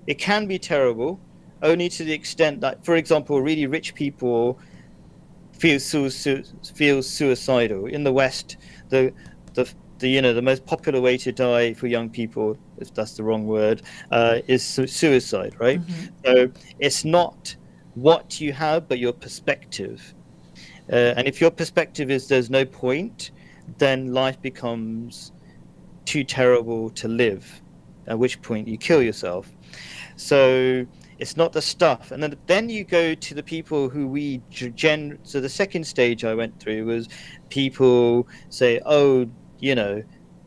It can be terrible only to the extent that, for example, really rich people feel suicidal. In the West, the most popular way to die for young people, if that's the wrong word, is suicide, right? So it's not what you have, but your perspective. And if your perspective is there's no point, then life becomes too terrible to live, at which point you kill yourself. So it's not the stuff. And then you go to the people who so the second stage I went through was people say, oh,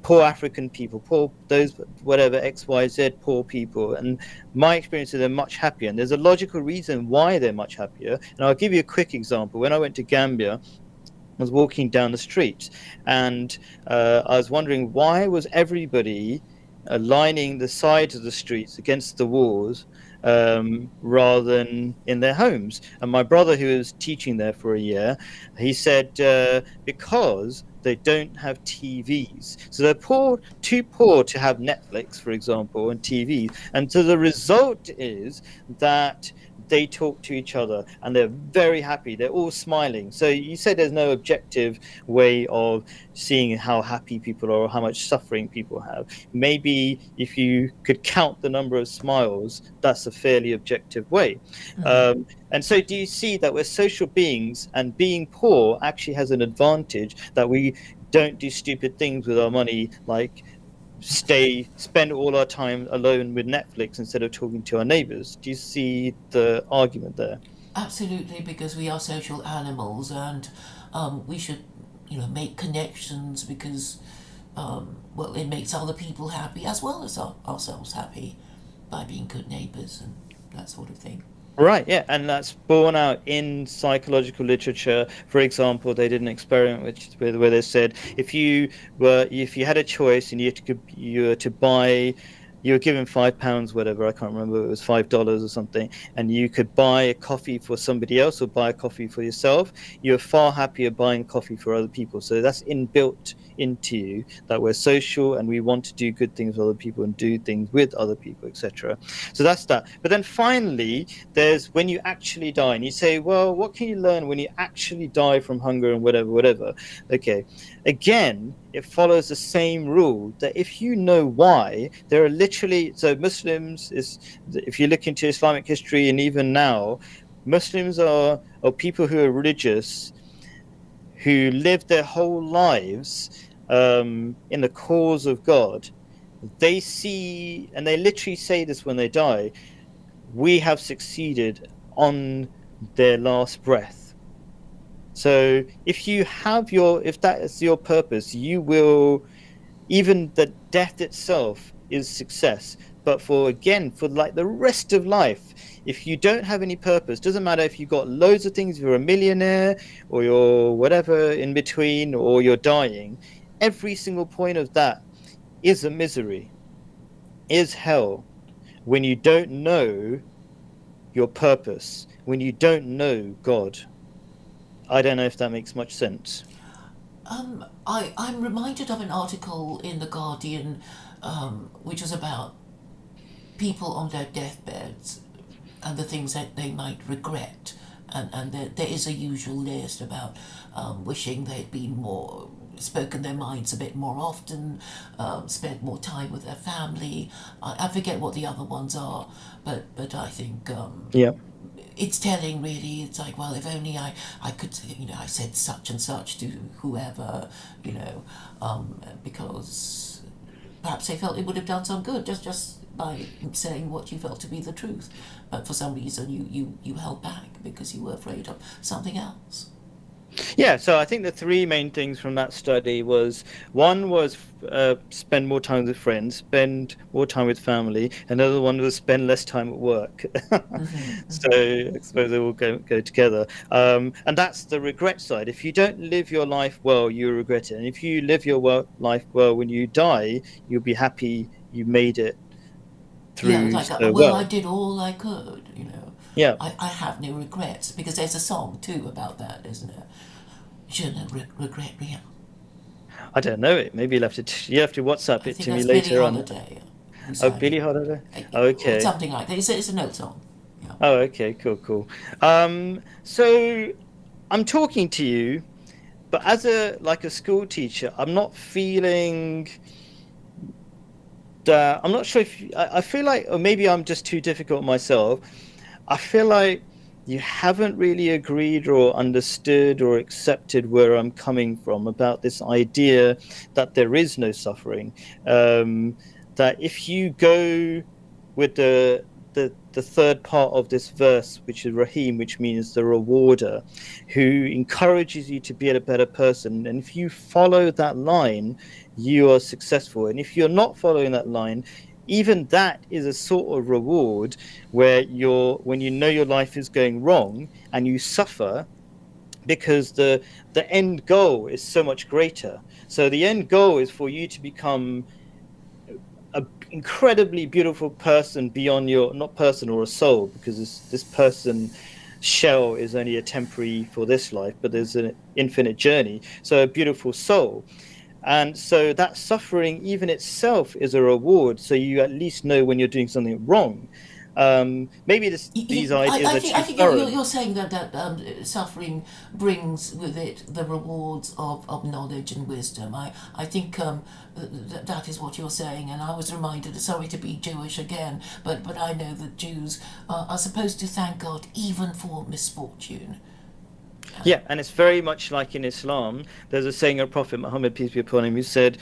poor African people, poor those, whatever, XYZ, poor people. And my experience is they're much happier. And there's a logical reason why they're much happier. And I'll give you a quick example. When I went to Gambia, I was walking down the street and I was wondering, why was everybody lining the sides of the streets against the walls, rather than in their homes. And my brother, who was teaching there for a year, he said, because they don't have TVs, so they're too poor to have Netflix, for example, and TV. And so the result is that they talk to each other and they're very happy. They're all smiling. So you said there's no objective way of seeing how happy people are or how much suffering people have. Maybe if you could count the number of smiles, that's a fairly objective way. And so do you see that we're social beings, and being poor actually has an advantage, that we don't do stupid things with our money, like spend all our time alone with Netflix instead of talking to our neighbors? Do you see the argument there? Absolutely, because we are social animals, and we should, make connections because, well, it makes other people happy as well as ourselves happy by being good neighbours and that sort of thing. Right, yeah, and that's borne out in psychological literature. For example, they did an experiment with where they said if you had a choice and you were to buy, you were given £5, whatever, I can't remember, it was $5 or something, and you could buy a coffee for somebody else or buy a coffee for yourself, you're far happier buying coffee for other people. So that's inbuilt into you, that we're social and we want to do good things with other people and do things with other people, etc. So that's that. But then finally, there's when you actually die, and you say, well, what can you learn when you actually die from hunger and whatever. Okay, again, it follows the same rule, that if you know why, there are literally, so Muslims is, if you look into Islamic history and even now, Muslims are people who are religious, who live their whole lives in the cause of God. They see, and they literally say this when they die, we have succeeded on their last breath. So if that is your purpose, you will, even the death itself is success. But for like the rest of life, if you don't have any purpose, doesn't matter if you've got loads of things, if you're a millionaire or you're whatever in between, or you're dying, every single point of that is a misery, is hell, when you don't know your purpose, when you don't know God. I don't know if that makes much sense. I'm reminded of an article in The Guardian, which was about people on their deathbeds and the things that they might regret. And there is a usual list about wishing they'd been more, spoken their minds a bit more often, spent more time with their family. I forget what the other ones are, but I think Yeah. it's telling, really. It's like, well, if only I could, I said such and such to whoever, because perhaps they felt it would have done some good just by saying what you felt to be the truth. But for some reason you held back because you were afraid of something else. Yeah, so I think the three main things from that study was, one was spend more time with friends, spend more time with family. Another one was spend less time at work. So I suppose they all go together. And that's the regret side. If you don't live your life well, you regret it. And if you live your life well, when you die, you'll be happy you made it through. Yeah, like, so well, well. I did all I could, Yeah. I have no regrets, because there's a song too about that, isn't it? Je ne regrette rien. I don't know it. Maybe you have to WhatsApp I it think to me that's later Billie on. Holiday. Oh, Billie Holiday. Okay. Something like that. It's an old song. Yeah. Oh, okay. Cool. So I'm talking to you, but as a school teacher, I'm not feeling that. I'm not sure if I feel like, or maybe I'm just too difficult myself. I feel like you haven't really agreed or understood or accepted where I'm coming from about this idea that there is no suffering. That if you go with the third part of this verse, which is Rahim, which means the rewarder, who encourages you to be a better person, and if you follow that line, you are successful. And if you're not following that line, even that is a sort of reward, where when you know your life is going wrong and you suffer, because the end goal is so much greater. So the end goal is for you to become incredibly beautiful person beyond your, not person or a soul, because this person shell is only a temporary for this life, but there's an infinite journey. So a beautiful soul. And so that suffering, even itself, is a reward. So you at least know when you're doing something wrong. Maybe these ideas are I too think thorough. you're saying that suffering brings with it the rewards of knowledge and wisdom. I think that is what you're saying, and I was reminded. Sorry to be Jewish again, but I know that Jews are supposed to thank God even for misfortune. Yeah, and it's very much like in Islam. There's a saying of Prophet Muhammad, peace be upon him, who said,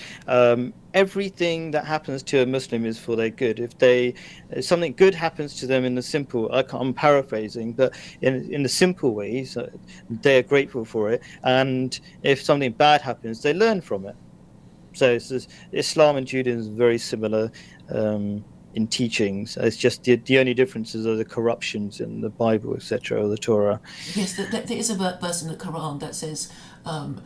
"Everything that happens to a Muslim is for their good. If something good happens to them in the simple, I'm paraphrasing, but in the simple ways, they are grateful for it. And if something bad happens, they learn from it. So Islam and Judaism is very similar." In teachings, it's just the only differences are the corruptions in the Bible, etc., or the Torah. Yes, there is a verse in the Quran that says, um,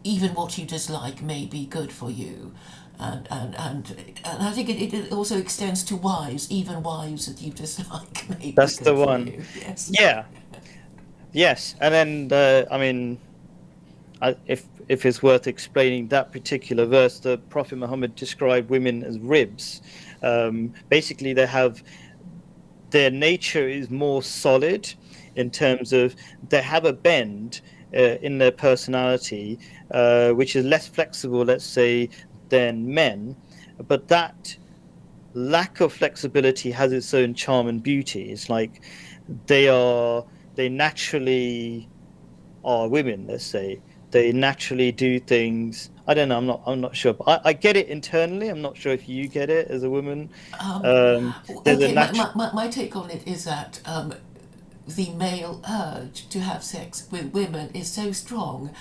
even what you dislike may be good for you. And I think it also extends to wives, even wives that you dislike may be That's the good for one. you. Yes. Yeah, yes, and then I mean, if it's worth explaining that particular verse, the Prophet Muhammad described women as ribs. Basically, their nature is more solid in terms of they have a bend in their personality, which is less flexible, let's say, than men. But that lack of flexibility has its own charm and beauty. It's like they are they naturally are women, let's say. They naturally do things. I don't know. I'm not sure, but I get it internally. I'm not sure if you get it as a woman. There's a Okay, natural. my take on it is that the male urge to have sex with women is so strong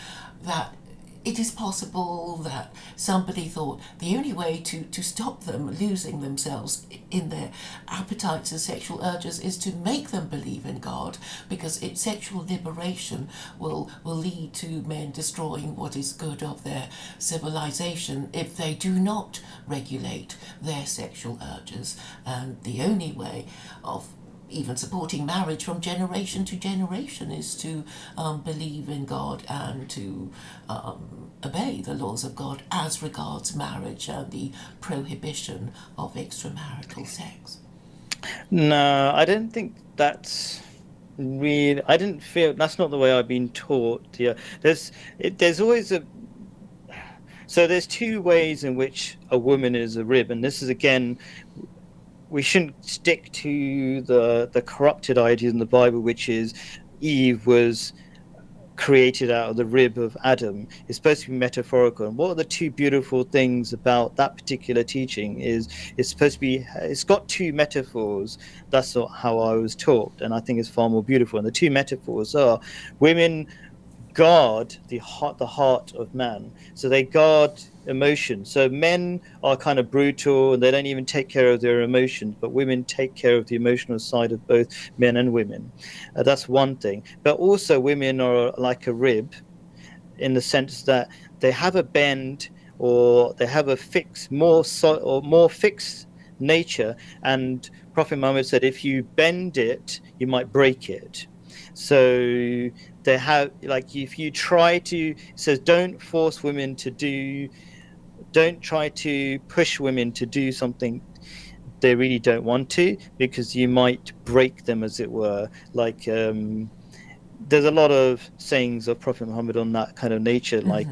that it is possible that somebody thought the only way to stop them losing themselves in their appetites and sexual urges is to make them believe in God, because sexual liberation will lead to men destroying what is good of their civilization if they do not regulate their sexual urges. And the only way of even supporting marriage from generation to generation is to believe in God and to obey the laws of God as regards marriage and the prohibition of extramarital sex. No, I don't think that's really. I didn't feel that's not the way I've been taught. Yeah, there's always a. So there's two ways in which a woman is a rib, and this is again, we shouldn't stick to the corrupted ideas in the Bible, which is Eve was created out of the rib of Adam. Is supposed to be metaphorical. And what are the two beautiful things about that particular teaching is it's supposed to be, it's got two metaphors. That's not how I was taught, and I think it's far more beautiful. And the two metaphors are women guard the heart of man. So they guard emotions. So men are kind of brutal and they don't even take care of their emotions, but women take care of the emotional side of both men and women. That's one thing. But also women are like a rib in the sense that they have a bend, or they have a more fixed nature. And Prophet Muhammad said, if you bend it, you might break it. So they have, like, if you try to, it says, don't try to push women to do something they really don't want to, because you might break them, as it were. Like, there's a lot of sayings of Prophet Muhammad on that kind of nature, like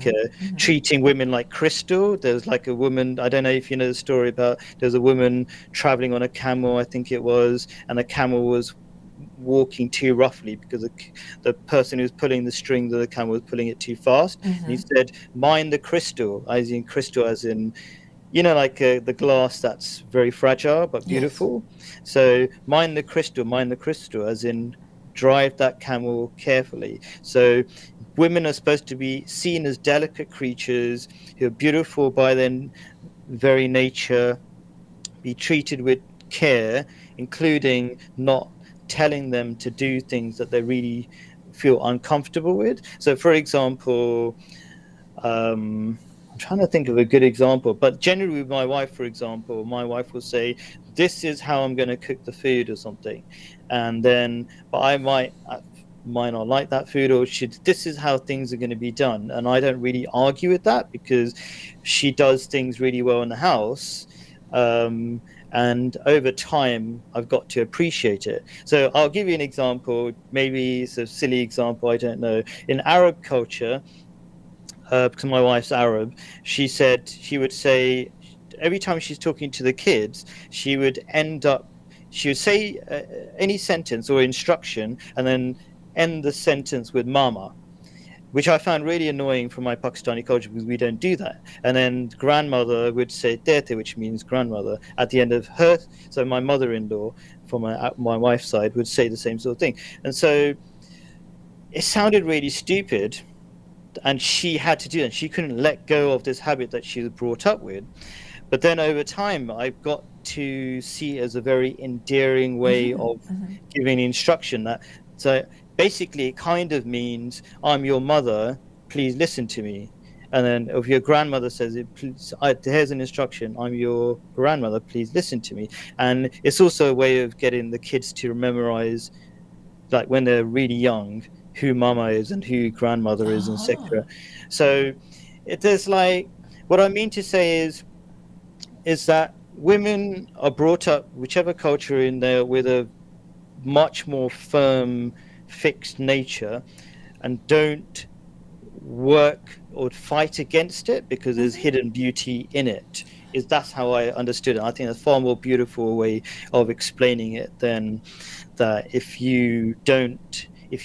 treating women like crystal. There's like a woman, I don't know if you know the story about, there's a woman traveling on a camel, I think it was, and the camel was walking too roughly because the person who was pulling the strings of the camel was pulling it too fast. And he said, mind the crystal, as in, like the glass that's very fragile but Yes. beautiful. So mind the crystal, as in drive that camel carefully. So women are supposed to be seen as delicate creatures who are beautiful by their very nature, be treated with care, including not telling them to do things that they really feel uncomfortable with. So, for example, um, I'm trying to think of a good example, but generally with my wife, for example, my wife will say, "This is how I'm going to cook the food" or something, and then, but I might not like that food, or should this is how things are going to be done, and I don't really argue with that because she does things really well in the house. Um, and over time, I've got to appreciate it. So I'll give you an example. Maybe it's a silly example. I don't know. In Arab culture, because my wife's Arab, she would say every time she's talking to the kids, she would say any sentence or instruction and then end the sentence with mama, which I found really annoying from my Pakistani culture because we don't do that. And then grandmother would say tete, which means grandmother, at the end of her. So my mother-in-law from my wife's side would say the same sort of thing. And so it sounded really stupid, and she had to do that. She couldn't let go of this habit that she was brought up with. But then over time, I've got to see it as a very endearing way of giving instruction. So basically, it kind of means, "I'm your mother, please listen to me." And then if your grandmother says it, please, here's an instruction, "I'm your grandmother, please listen to me." And it's also a way of getting the kids to memorize, like when they're really young, who mama is and who grandmother is, etc. So there's like, what I mean to say is that women are brought up, whichever culture in there, with a much more firm, fixed nature, and don't work or fight against it because there's hidden beauty in it. That's how I understood it. I think that's a far more beautiful way of explaining it than that if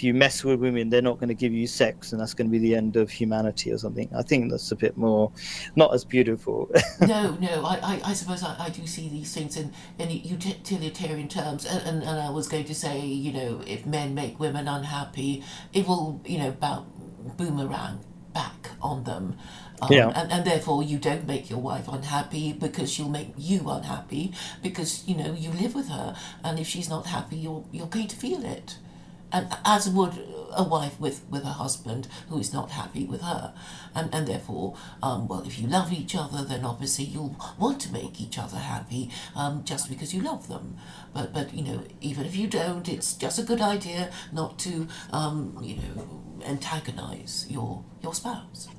you mess with women, they're not going to give you sex, and that's going to be the end of humanity or something. I think that's a bit more, not as beautiful. No, I suppose I do see these things in utilitarian terms, and I was going to say, if men make women unhappy, it will, boomerang back on them. Yeah. And therefore you don't make your wife unhappy because she'll make you unhappy because, you live with her, and if she's not happy, you're going to feel it. And as would a wife with a husband who is not happy with her. And therefore, if you love each other, then obviously you'll want to make each other happy just because you love them. But even if you don't, it's just a good idea not to, antagonize your spouse.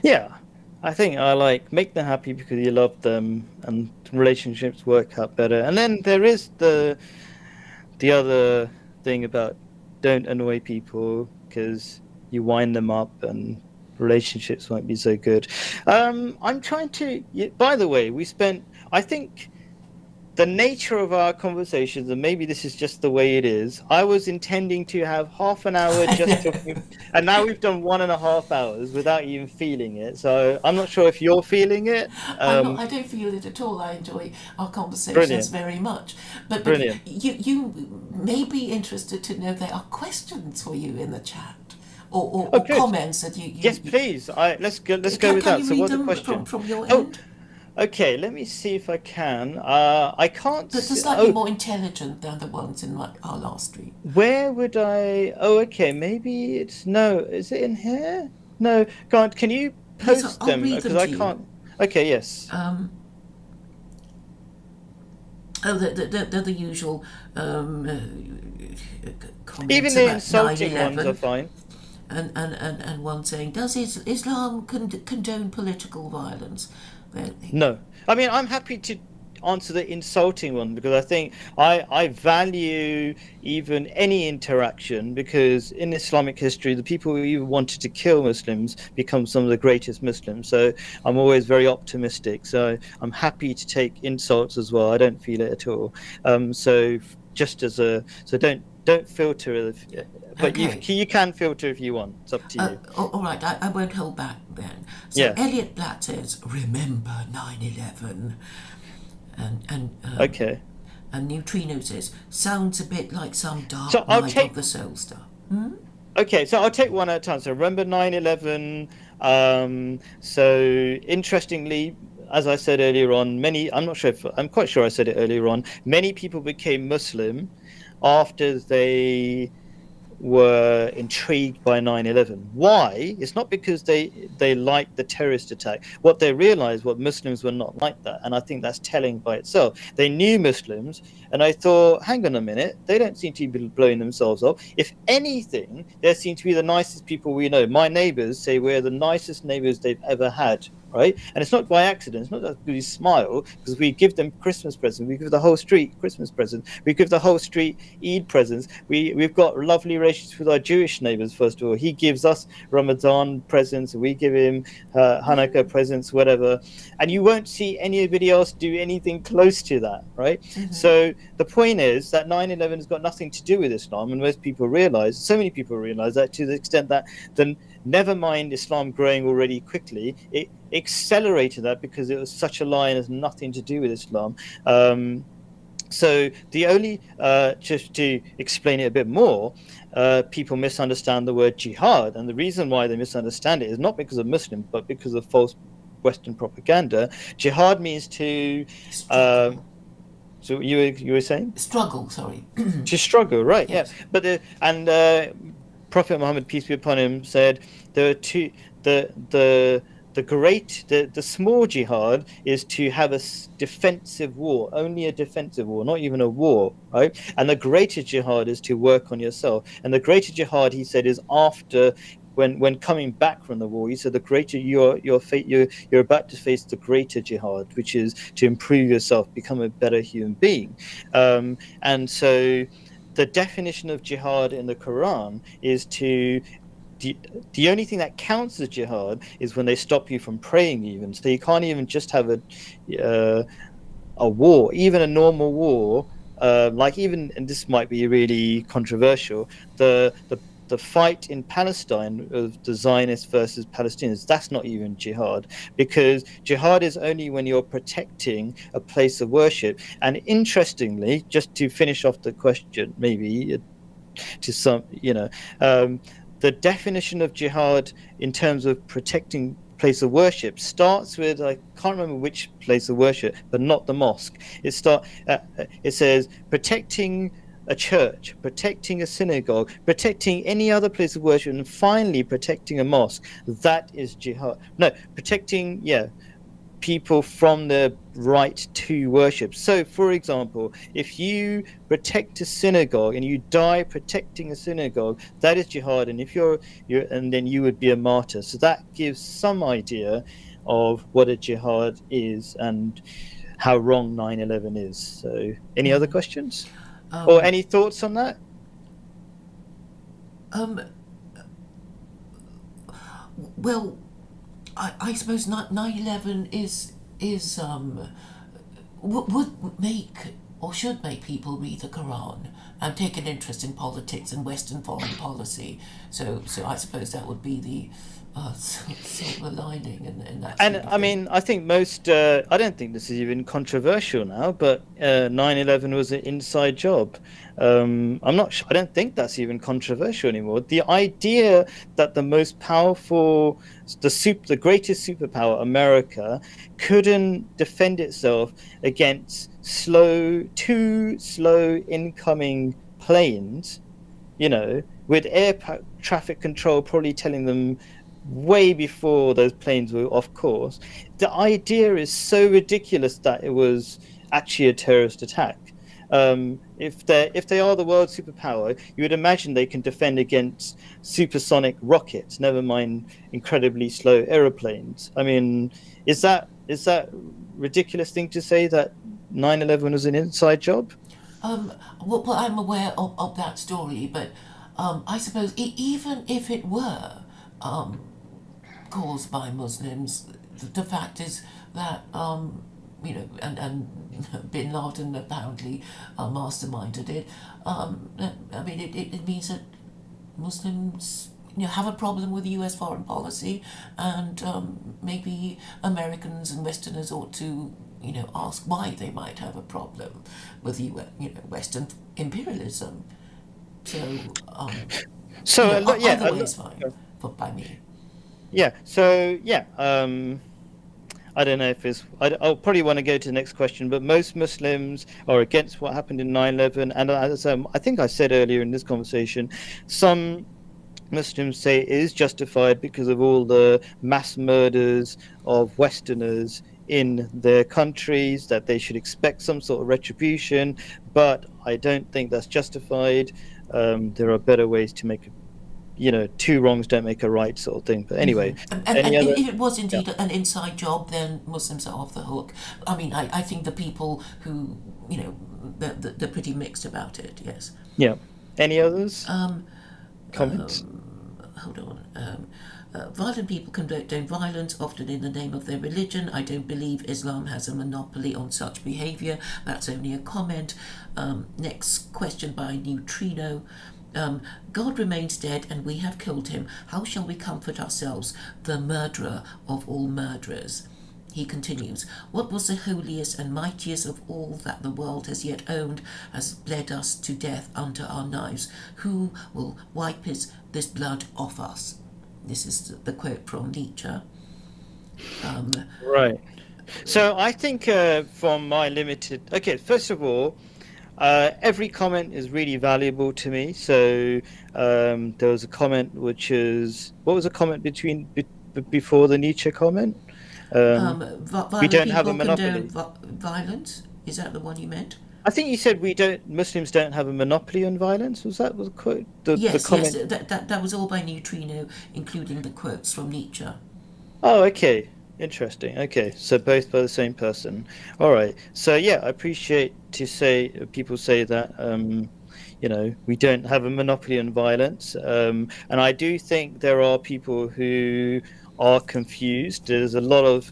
Yeah. I think I like make them happy because you love them, and relationships work out better. And then there is the other thing about don't annoy people because you wind them up and relationships won't be so good. I'm trying to, by the way, I think the nature of our conversations, and maybe this is just the way it is, I was intending to have half an hour just talking, and now we've done 1.5 hours without even feeling it. So I'm not sure if you're feeling it. I don't feel it at all. I enjoy our conversations Brilliant. very much. But Brilliant. you may be interested to know there are questions for you in the chat. Or good. comments that you Yes, please. Let's go with Can that. you So read what's the them question? from your end? Okay, let me see if I can. I can't They're see. slightly more intelligent than the ones in our last stream. Where would I? Oh, okay. Maybe it's no. Is it in here? No. God, can you Yes, post I'll them? read Because them I to you. can't. Okay. Yes. They're the usual comments Even the about insulting ones 9/11. are fine. And one saying, does Islam condone political violence? No. I mean, I'm happy to answer the insulting one because I think I value even any interaction, because in Islamic history, the people who even wanted to kill Muslims become some of the greatest Muslims. So I'm always very optimistic. So I'm happy to take insults as well. I don't feel it at all. So just as so don't filter, but Okay. you can filter if you want. It's up to you. All right, I won't hold back then. So Yeah. Elliot Blatt says, remember 9/11. And Okay. And Neutrino says, sounds a bit like some dark So I'll night take- of the soul stuff. Okay, so I'll take one at a time. So remember 9/11. So interestingly, as I said earlier on, I'm quite sure I said it earlier on, many people became Muslim after they were intrigued by 9/11. Why? It's not because they liked the terrorist attack. What they realized, what Muslims were not like that, and I think that's telling by itself. They knew Muslims, and I thought, hang on a minute, they don't seem to be blowing themselves up. If anything, they seem to be the nicest people we know. My neighbors say we're the nicest neighbors they've ever had. Right, and it's not by accident. It's not that we smile, because we give them Christmas presents. We give the whole street Christmas presents. We give the whole street Eid presents. We've got lovely relations with our Jewish neighbors. First of all, he gives us Ramadan presents, and we give him Hanukkah presents, whatever. And you won't see anybody else do anything close to that, right? So the point is that 9/11 has got nothing to do with Islam, and most people realize, so many people realize that, to the extent that the never mind Islam growing already quickly, it accelerated that because it was such a lie and has nothing to do with Islam. So the only, just to explain it a bit more, people misunderstand the word jihad, and the reason why they misunderstand it is not because of Muslims, but because of false Western propaganda. Jihad means to. So you were saying? Struggle, sorry. To struggle, right? Yes. Yeah, but Prophet Muhammad, peace be upon him, said there are two. The small jihad is to have a defensive war, only a defensive war, not even a war, right? And the greater jihad is to work on yourself. And the greater jihad, he said, is after. When coming back from the war, he said the greater you're about to face the greater jihad, which is to improve yourself, become a better human being. And so the definition of jihad in the Quran is to the only thing that counts as jihad is when they stop you from praying even. So you can't even just have a war, even a normal war, like even, and this might be really controversial, the fight in Palestine of the Zionists versus Palestinians, that's not even jihad, because jihad is only when you're protecting a place of worship. And interestingly, just to finish off the question, maybe to some, the definition of jihad in terms of protecting place of worship starts with, I can't remember which place of worship, but not the mosque. It says protecting a church, protecting a synagogue, protecting any other place of worship, and finally protecting a mosque. That is jihad. No, protecting, people from the right to worship. So, for example, if you protect a synagogue and you die protecting a synagogue, that is jihad. And if you're and then you would be a martyr. So that gives some idea of what a jihad is and how wrong 9/11 is. So, any other questions? Or any thoughts on that? Well, I suppose 9/11 would make or should make people read the Quran and take an interest in politics and Western foreign policy. So I suppose that would be the silver lining in that. And I mean, I think most. I don't think this is even controversial now, but 9/11 was an inside job. I'm not sure. I don't think that's even controversial anymore. The idea that the most powerful, the greatest superpower, America, couldn't defend itself against two slow incoming planes, with air traffic control probably telling them way before those planes were off course. The idea is so ridiculous that it was actually a terrorist attack. If they are the world superpower, you would imagine they can defend against supersonic rockets, never mind incredibly slow aeroplanes. I mean, is that ridiculous thing to say, that 9/11 was an inside job? Well, I'm aware of that story, but I suppose even if it were caused by Muslims, the fact is that and Bin Laden apparently masterminded it. I mean, it means that Muslims have a problem with U.S. foreign policy, and maybe Americans and Westerners ought to ask why they might have a problem with Western imperialism. So either way is fine by me. Yeah. So I don't know if it's. I'll probably want to go to the next question, but most Muslims are against what happened in 9/11, and as I think I said earlier in this conversation, some Muslims say it is justified because of all the mass murders of Westerners in their countries, that they should expect some sort of retribution, but I don't think that's justified. There are better ways to make, two wrongs don't make a right sort of thing. But anyway, And any other? if it was Yeah. indeed an inside job, then Muslims are off the hook. I mean, I think the people who, they're pretty mixed about it, yes. Yeah. Any others? Comments? Hold on. Violent people condone violence, often in the name of their religion. I don't believe Islam has a monopoly on such behaviour. That's only a comment. Next question by Neutrino. God remains dead and we have killed him. How shall we comfort ourselves, the murderer of all murderers? He continues, what was the holiest and mightiest of all that the world has yet owned has bled us to death under our knives? Who will wipe this blood off us? This is the quote from Nietzsche. Right. So I think from my limited, okay, first of all, every comment is really valuable to me. So there was a comment which is, what was a comment before the Nietzsche comment? We Violent don't have a people condone monopoly. violence. Is that the one you meant? I think you said Muslims don't have a monopoly on violence. Was that the quote? The Yes, comment? yes. That was all by Neutrino, including the quotes from Nietzsche. Oh, okay. Interesting. Okay, so both by the same person. All right. So yeah, I appreciate people say that we don't have a monopoly on violence, and I do think there are people who are confused. There's a lot of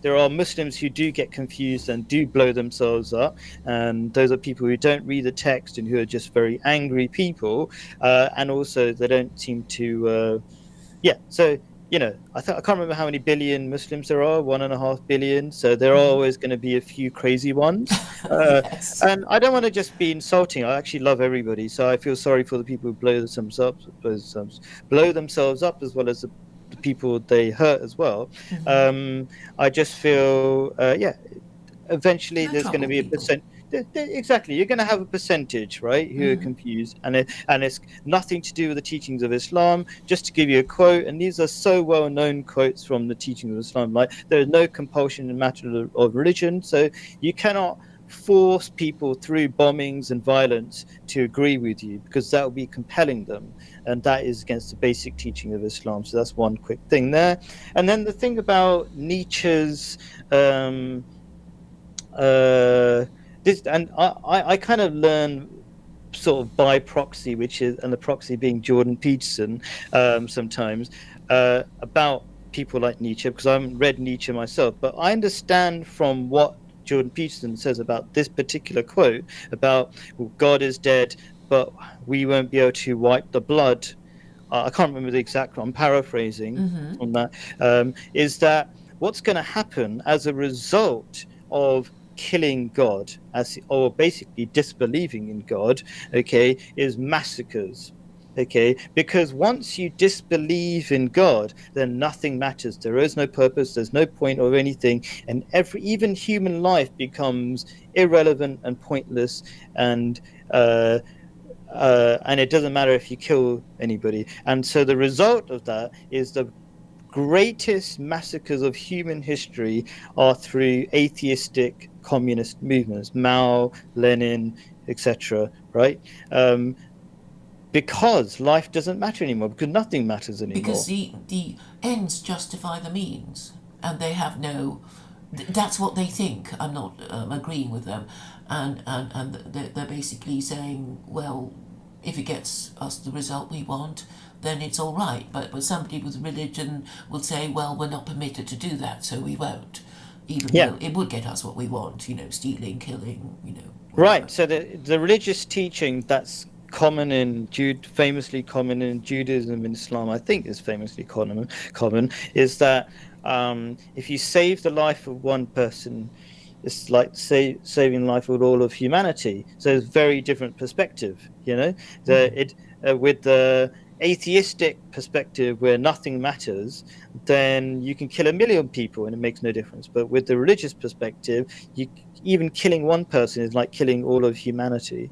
there are Muslims who do get confused and do blow themselves up, and those are people who don't read the text and who are just very angry people, and also they don't seem to. So I can't remember how many billion Muslims there are, 1.5 billion. So there are always going to be a few crazy ones. Yes. And I don't want to just be insulting. I actually love everybody. So I feel sorry for the people who blow themselves up, as well as the people they hurt as well. I just feel, eventually No there's going to trouble, be a people. percent. Exactly, you're going to have a percentage, right, who are confused, and it's nothing to do with the teachings of Islam. Just to give you a quote, and these are so well-known quotes from the teachings of Islam, like there is no compulsion in matter of religion, so you cannot force people through bombings and violence to agree with you, because that will be compelling them, and that is against the basic teaching of Islam. So that's one quick thing there. And then the thing about Nietzsche's I kind of learn sort of by proxy, and the proxy being Jordan Peterson, sometimes about people like Nietzsche, because I haven't read Nietzsche myself, but I understand from what Jordan Peterson says about this particular quote about, well, God is dead, but we won't be able to wipe the blood. I can't remember the exact. I'm paraphrasing on that. Is that what's going to happen as a result of killing God, or basically disbelieving in God, okay, is massacres, okay, because once you disbelieve in God, then nothing matters. There is no purpose, there's no point of anything, and even human life becomes irrelevant and pointless, and it doesn't matter if you kill anybody. And so the result of that is the greatest massacres of human history are through atheistic communist movements, Mao, Lenin, etc., right? Because life doesn't matter anymore, because nothing matters anymore. Because the ends justify the means, and they have no. That's what they think. I'm not agreeing with them, and they're basically saying, well, if it gets us the result we want, then it's all right. But somebody with religion will say, well, we're not permitted to do that, so we won't, even though it would get us what we want. Stealing, killing, whatever. Right. So the religious teaching that's famously common in Judaism and Islam, I think is famously common, is that if you save the life of one person, it's like saving the life of all of humanity. So it's a very different perspective, with the atheistic perspective where nothing matters, then you can kill 1 million people and it makes no difference. But with the religious perspective, even killing one person is like killing all of humanity.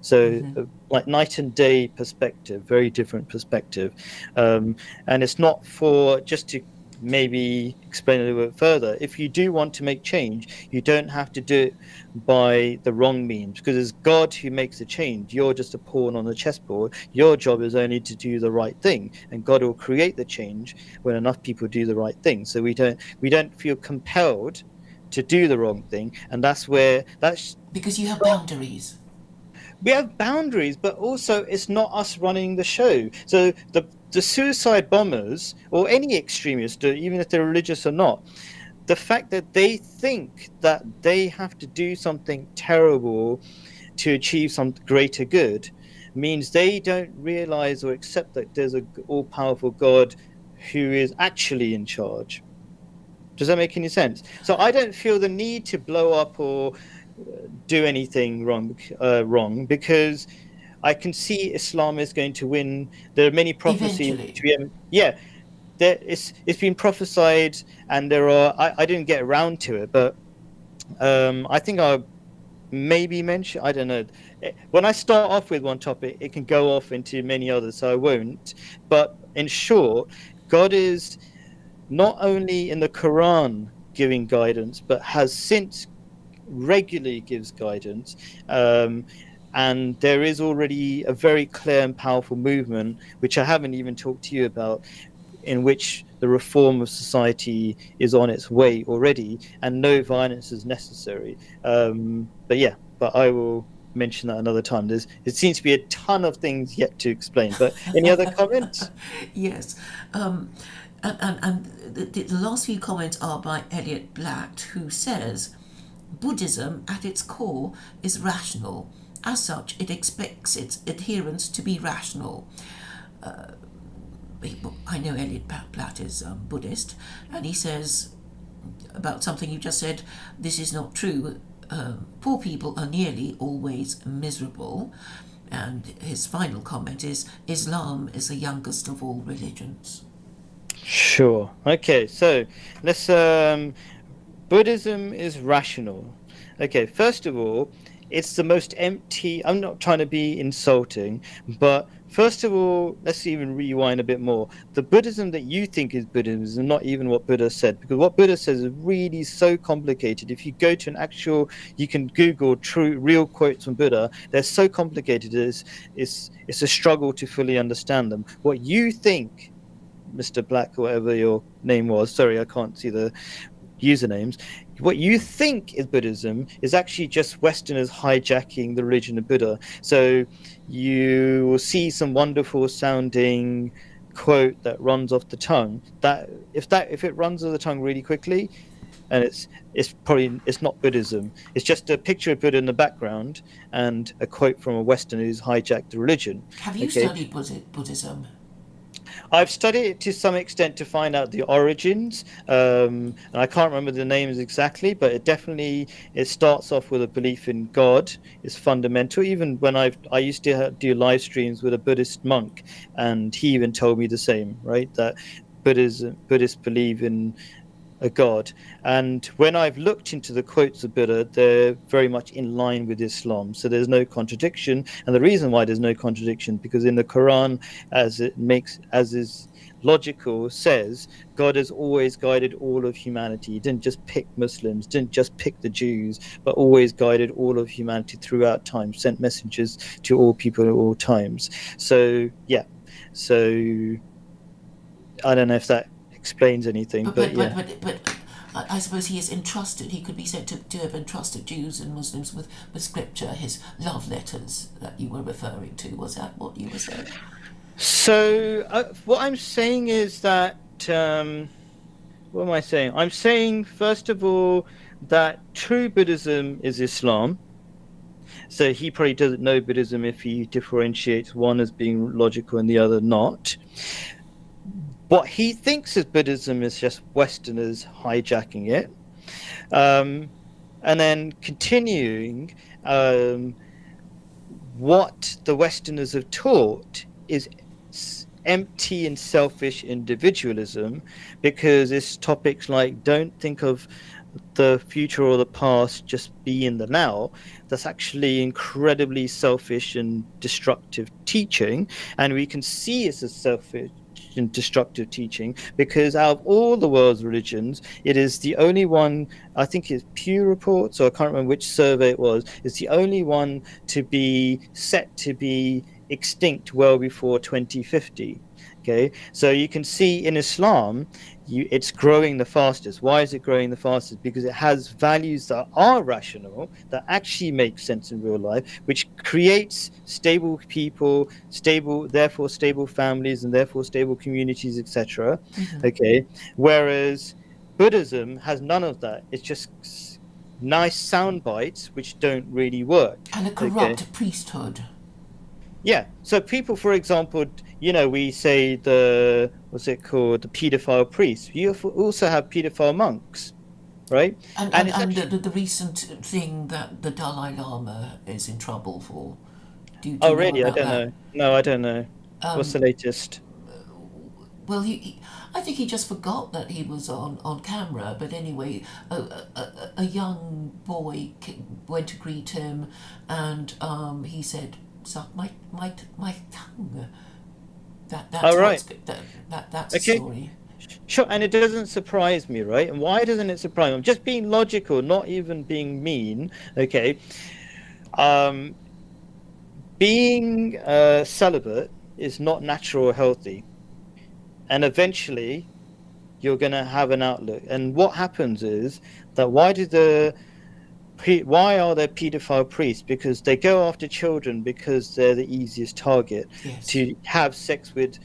So, like night and day perspective, very different perspective. And it's not for just to maybe explain a little bit further. If you do want to make change, you don't have to do it by the wrong means, because it's God who makes the change. You're just a pawn on the chessboard. Your job is only to do the right thing, and God will create the change when enough people do the right thing. So we don't feel compelled to do the wrong thing, and that's because you have boundaries. we have boundaries, but also it's not us running the show. So the suicide bombers or any extremist, even if they're religious or not, the fact that they think that they have to do something terrible to achieve some greater good means they don't realize or accept that there's an all-powerful God who is actually in charge. Does that make any sense? So I don't feel the need to blow up or do anything wrong, because I can see Islam is going to win. There are many prophecies. Eventually. It's been prophesied, and there are. I didn't get around to it, but I think I'll maybe mention. I don't know. When I start off with one topic, it can go off into many others, so I won't. But in short, God is not only in the Quran giving guidance, but has since regularly gives guidance, and there is already a very clear and powerful movement, which I haven't even talked to you about, in which the reform of society is on its way already, and no violence is necessary. But I will mention that another time. It seems to be a ton of things yet to explain. But any other comments? Yes. And the last few comments are by Elliot Blatt, who says Buddhism at its core is rational. As such, it expects its adherents to be rational. I know Elliot Blatt is Buddhist, and he says about something you just said, this is not true. Poor people are nearly always miserable. And his final comment is, Islam is the youngest of all religions. Sure. Okay, so let's Buddhism is rational. Okay, first of all, it's the most empty. I'm not trying to be insulting, but first of all, let's even rewind a bit more. The Buddhism that you think is Buddhism is not even what Buddha said, because what Buddha says is really so complicated. If you go to you can Google real quotes from Buddha. They're so complicated. It's a struggle to fully understand them. What you think, Mr. Black, or whatever your name was, sorry, I can't see the usernames. What you think is Buddhism is actually just Westerners hijacking the religion of Buddha. So you will see some wonderful sounding quote that runs off the tongue. If it runs off the tongue really quickly, and it's not Buddhism. It's just a picture of Buddha in the background and a quote from a Westerner who's hijacked the religion. Have you studied Buddhism? I've studied it to some extent to find out the origins, and I can't remember the names exactly, but it starts off with a belief in God. It's fundamental. Even when I used to do live streams with a Buddhist monk, and he even told me the same, right? That Buddhists believe in a God. And when I've looked into the quotes of Buddha, they're very much in line with Islam. So there's no contradiction. And the reason why there's no contradiction, because in the Quran, as is logical, says God has always guided all of humanity. He didn't just pick Muslims, didn't just pick the Jews, but always guided all of humanity throughout time, sent messengers to all people at all times. So yeah. So I don't know if that explains anything, but I suppose he could be said to have entrusted Jews and Muslims with scripture, his love letters that you were referring to. Was that what you were saying? So what I'm saying is that what am I saying? I'm saying, first of all, that true Buddhism is Islam. So he probably doesn't know Buddhism if he differentiates one as being logical and the other not. What he thinks is Buddhism is just Westerners hijacking it. And then continuing, what the Westerners have taught is empty and selfish individualism, because it's topics like don't think of the future or the past, just be in the now. That's actually incredibly selfish and destructive teaching, and we can see it's a selfish and destructive teaching because out of all the world's religions, it is the only one, I think it's Pew Reports, or I can't remember which survey it was, it's the only one to be set to be extinct well before 2050. Okay, so you can see in Islam, it's growing the fastest. Why is it growing the fastest? Because it has values that are rational, that actually make sense in real life, which creates stable people, therefore stable families, and therefore stable communities, etc. Okay, whereas Buddhism has none of that. It's just nice sound bites which don't really work. And a corrupt priesthood. Yeah. So people, for example, we say what's it called, the paedophile priests. You also have paedophile monks, right? And the recent thing that the Dalai Lama is in trouble for. Do you know really? I about don't that? know. No, I don't know. What's the latest? Well, I think he just forgot that he was on camera. But anyway, a young boy went to greet him, and he said, "Suck my tongue." That's Right. That's Okay. the story. Sure, and it doesn't surprise me, right? And why doesn't it surprise me? I'm just being logical, not even being mean. Okay. Being celibate is not natural or healthy, and eventually you're going to have an outlook. And what happens is that why are there paedophile priests? Because they go after children because they're the easiest target to have sex with,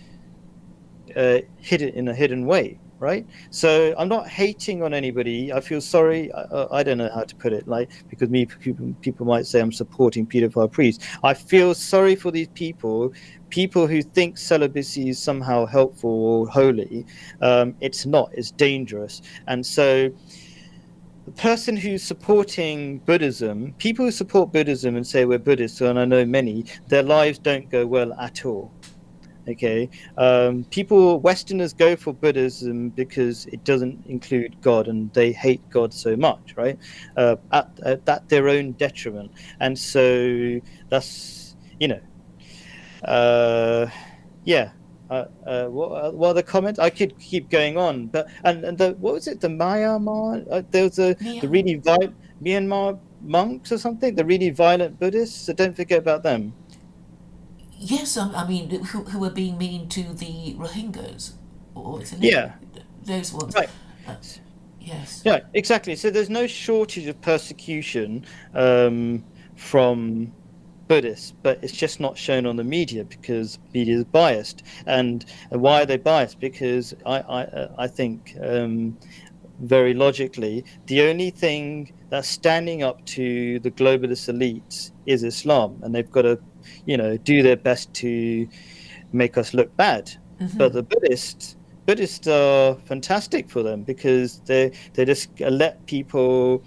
hidden in a hidden way, right? So I'm not hating on anybody. I feel sorry. I don't know how to put it, like, because people might say I'm supporting paedophile priests. I feel sorry for these people who think celibacy is somehow helpful or holy. It's not. It's dangerous. And so the person who's supporting Buddhism, people who support Buddhism and say we're Buddhists, and I know many, their lives don't go well at all. Okay, Westerners go for Buddhism because it doesn't include God, and they hate God so much, right? At their own detriment, and so that's yeah. What are the comments? I could keep going on, but and what was it? The Myanmar? There was the really violent Myanmar monks or something. The really violent Buddhists. So don't forget about them. Yes, I mean, who are being mean to the Rohingyas, or isn't it? Yeah. Those ones. Right. Yes. Yeah, exactly. So there's no shortage of persecution from Buddhists, but it's just not shown on the media because media is biased. And why are they biased? Because I think very logically, the only thing that's standing up to the globalist elites is Islam, and they've got to do their best to make us look bad. But the Buddhists are fantastic for them because they just let people,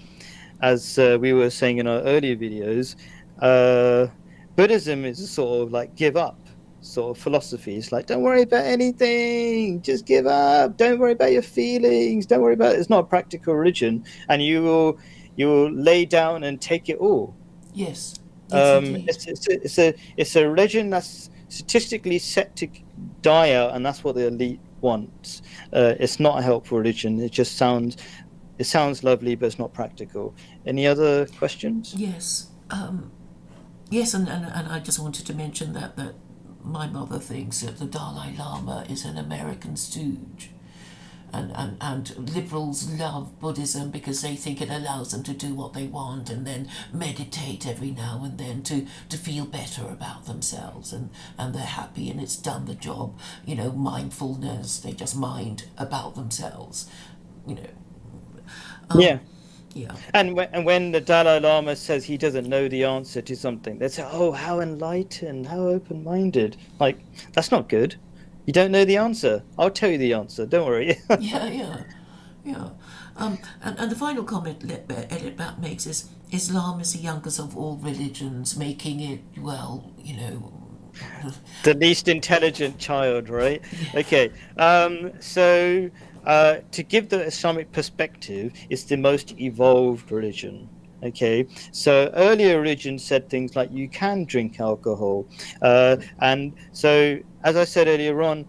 as we were saying in our earlier videos, Buddhism is a sort of like give up sort of philosophy. It's like, don't worry about anything, just give up, don't worry about your feelings, don't worry about it. It's not a practical religion, and you will lay down and take it all. Yes. It's a religion that's statistically set to die out, and that's what the elite wants. It's not a helpful religion. It sounds lovely, but it's not practical. Any other questions? Yes. Yes, and I just wanted to mention that my mother thinks that the Dalai Lama is an American stooge. And liberals love Buddhism because they think it allows them to do what they want and then meditate every now and then to feel better about themselves, and they're happy and it's done the job. Mindfulness, they just mind about themselves. Yeah. Yeah. And when the Dalai Lama says he doesn't know the answer to something, they say, "Oh, how enlightened, how open-minded." Like, that's not good. You don't know the answer. I'll tell you the answer. Don't worry. Yeah. And the final comment Elliot Batt makes is Islam is the youngest of all religions, making it, well, The least intelligent child, right? Yeah. Okay. So to give the Islamic perspective, it's the most evolved religion. Okay, so earlier religions said things like you can drink alcohol, and so as I said earlier on,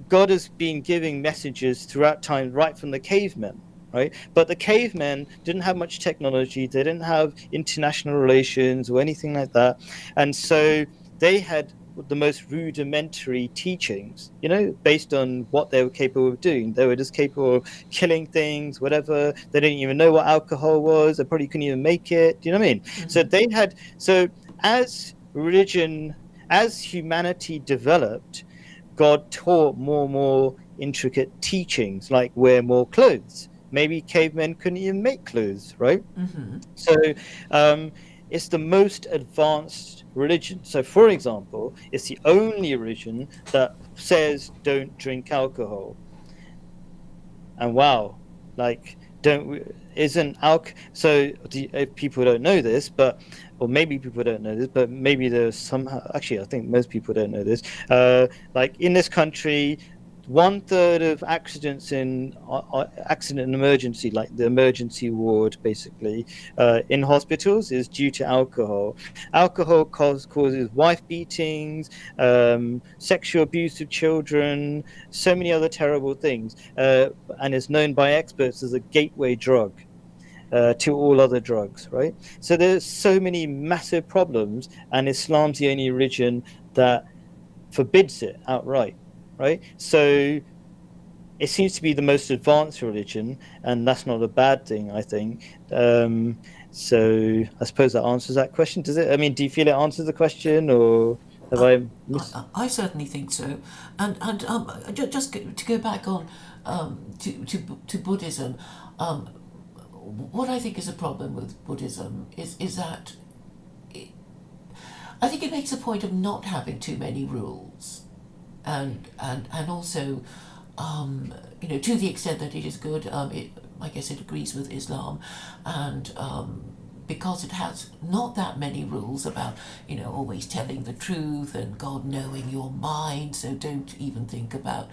God has been giving messages throughout time, right from the cavemen, right? But the cavemen didn't have much technology, they didn't have international relations or anything like that. And so they had the most rudimentary teachings, you know, based on what they were capable of doing. They were just capable of killing things, whatever. They didn't even know what alcohol was. They probably couldn't even make it. Do you know what I mean? So they had, so as religion, as humanity developed, God taught more intricate teachings, like wear more clothes. Maybe cavemen couldn't even make clothes, right? So it's the most advanced religion. So, for example, it's the only religion that says don't drink alcohol. And wow, like don't isn't alc so if people don't know this, but or maybe people don't know this, but maybe there's somehow actually I think most people don't know this. Like in this country, 1/3 of accidents in accident and emergency, like the emergency ward, basically in hospitals, is due to alcohol. Alcohol causes wife beatings, sexual abuse of children, so many other terrible things, and is known by experts as a gateway drug. To all other drugs, right? So there's so many massive problems, and Islam's the only religion that forbids it outright, right? So it seems to be the most advanced religion, and that's not a bad thing, I think. So I suppose that answers that question. Does it? I mean, do you feel it answers the question, or have I missed? I certainly think so, and just to go back on to Buddhism, what I think is a problem with Buddhism is that I think it makes a point of not having too many rules, and also, to the extent that it is good, I guess it agrees with Islam, and because it has not that many rules about, always telling the truth and God knowing your mind, so don't even think about,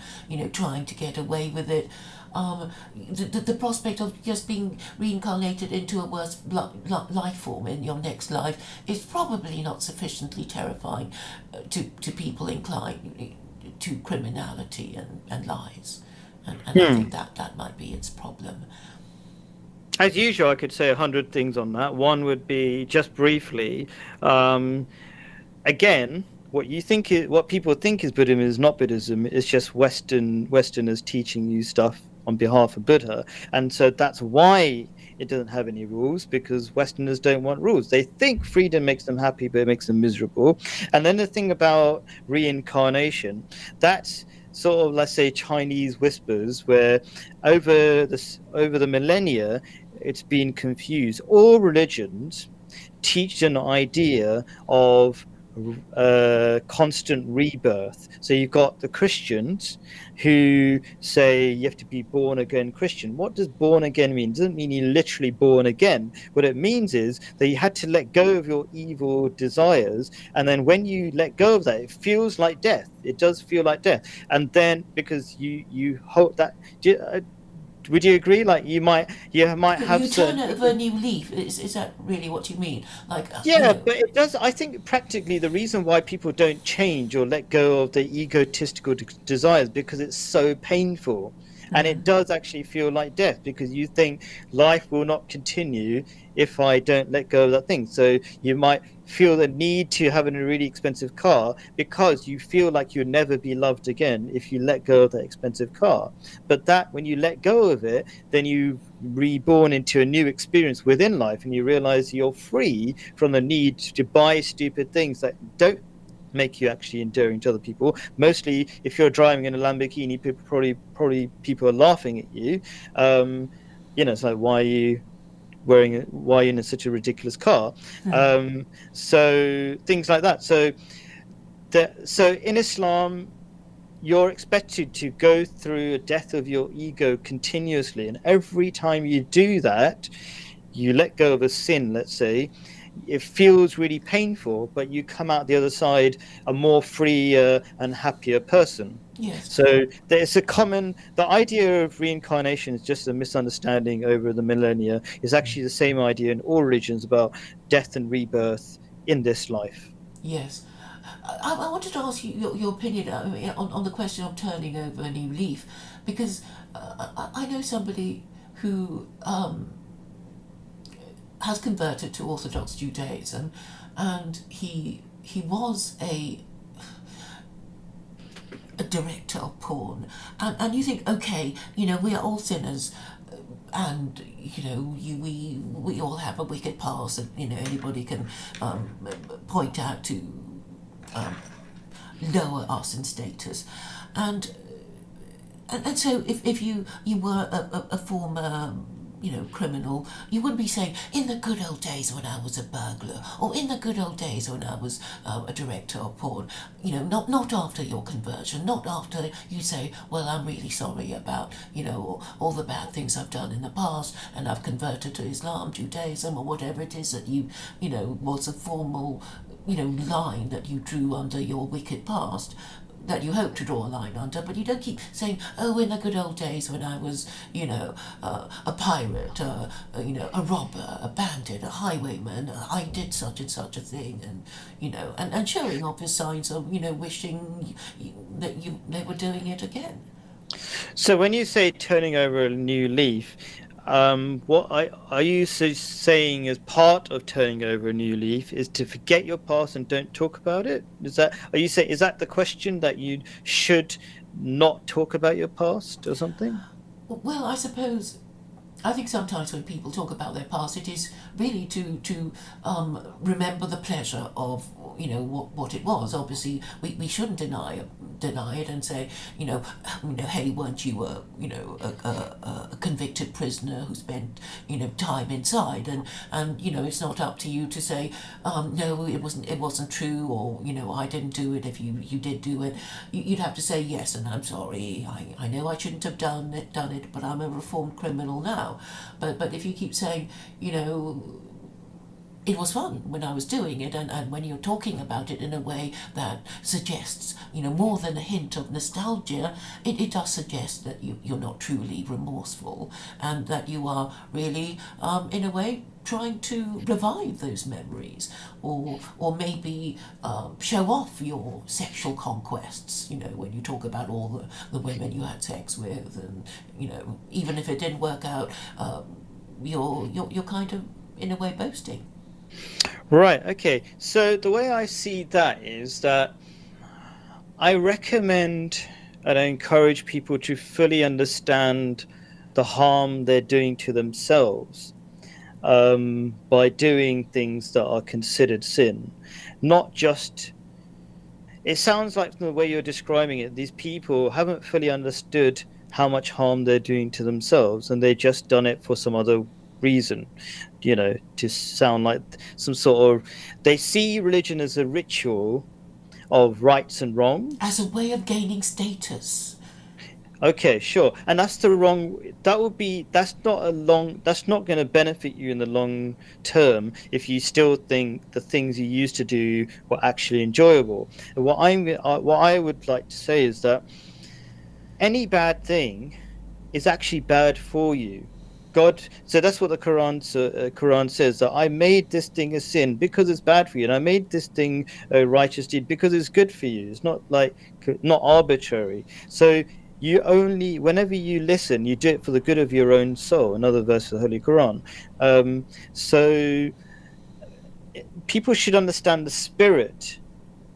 trying to get away with it. The prospect of just being reincarnated into a worse life form in your next life is probably not sufficiently terrifying to people inclined to criminality and lies. And I think that might be its problem. As usual, I could say 100 things on that. One would be just briefly, again, what people think is Buddhism is not Buddhism. It's just Westerners teaching you stuff on behalf of Buddha, and so that's why it doesn't have any rules, because Westerners don't want rules. They think freedom makes them happy, but it makes them miserable. And then the thing about reincarnation, that's sort of, let's say, Chinese whispers, where over the millennia, it's been confused. All religions teach an idea of constant rebirth. So you've got the Christians who say you have to be born again Christian. What does born again mean? It doesn't mean you're literally born again. What it means is that you had to let go of your evil desires, and then when you let go of that, it feels like death. It does feel like death. And then because you hope that, would you agree? Like you might have You turn certain over a new leaf. Is that really what you mean? Like, Yeah, but it does. I think practically the reason why people don't change or let go of their egotistical desires because it's so painful, and it does actually feel like death because you think life will not continue if I don't let go of that thing. So you might feel the need to have a really expensive car because you feel like you'll never be loved again if you let go of that expensive car. But that when you let go of it, then you reborn into a new experience within life, and you realize you're free from the need to buy stupid things that don't make you actually endearing to other people. Mostly if you're driving in a Lamborghini, people probably people are laughing at you. It's like, why are you in such a ridiculous car? So things like that. So in Islam, you're expected to go through a death of your ego continuously, and every time you do that, you let go of a sin, let's say, it feels really painful, but you come out the other side a more free and happier person. Yes. So there's the idea of reincarnation is just a misunderstanding over the millennia. It's actually the same idea in all religions about death and rebirth in this life. Yes. I wanted to ask you your opinion on the question of turning over a new leaf, because I know somebody who has converted to Orthodox Judaism, and he was a director of porn, and you think, okay, we are all sinners, and we all have a wicked past, and anybody can point out to lower us in status, and so if you were a former criminal, you wouldn't be saying, in the good old days when I was a burglar, or in the good old days when I was a director of porn. Not after your conversion, not after you say, well, I'm really sorry about all the bad things I've done in the past, and I've converted to Islam, Judaism, or whatever it is that you was a formal line that you drew under your wicked past, that you hope to draw a line under, but you don't keep saying, oh, in the good old days when I was, a pirate, a robber, a bandit, a highwayman, I did such and such a thing, and showing obvious signs of, wishing that they were doing it again. So when you say turning over a new leaf, what are you saying as part of turning over a new leaf is to forget your past and don't talk about it? Is that the question, that you should not talk about your past or something? Well, I think sometimes when people talk about their past, it is really to remember the pleasure of what it was. Obviously, we shouldn't deny it and say hey, weren't you a convicted prisoner who spent time inside, and it's not up to you to say no, it wasn't true, or I didn't do it if you did do it. You'd have to say yes, and I'm sorry. I know I shouldn't have done it, but I'm a reformed criminal now. But if you keep saying, it was fun when I was doing it, and when you're talking about it in a way that suggests, more than a hint of nostalgia, it does suggest that you're not truly remorseful, and that you are really, in a way, trying to revive those memories, or maybe show off your sexual conquests, when you talk about all the women you had sex with, and even if it didn't work out, you're kind of, in a way, boasting. Right. Okay. So the way I see that is that I recommend and I encourage people to fully understand the harm they're doing to themselves by doing things that are considered sin. Not just, it sounds like from the way you're describing it, these people haven't fully understood how much harm they're doing to themselves, and they just done it for some other reason, to sound like some sort of, they see religion as a ritual of rights and wrongs. As a way of gaining status. Okay, sure. And that's that's not going to benefit you in the long term if you still think the things you used to do were actually enjoyable. And what I would like to say is that any bad thing is actually bad for you. So that's what the Quran says, that I made this thing a sin because it's bad for you, and I made this thing a righteous deed because it's good for you. It's not arbitrary. So whenever you listen, you do it for the good of your own soul. Another verse of the Holy Quran. So people should understand the spirit,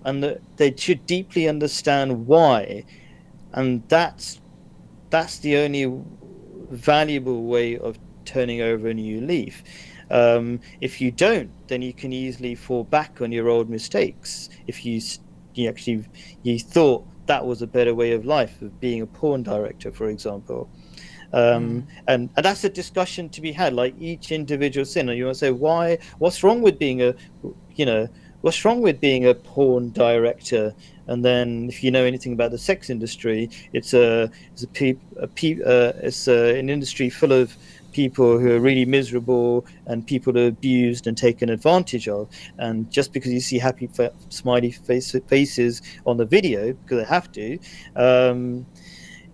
and that they should deeply understand why, and that's the only valuable way of turning over a new leaf. If you don't, then you can easily fall back on your old mistakes. If you thought that was a better way of life, of being a porn director, for example. And that's a discussion to be had, like each individual sin. And you want to say, what's wrong with being a porn director? And then, if you know anything about the sex industry, it's an industry full of people who are really miserable and people who are abused and taken advantage of. And just because you see happy smiley faces on the video, because they have to,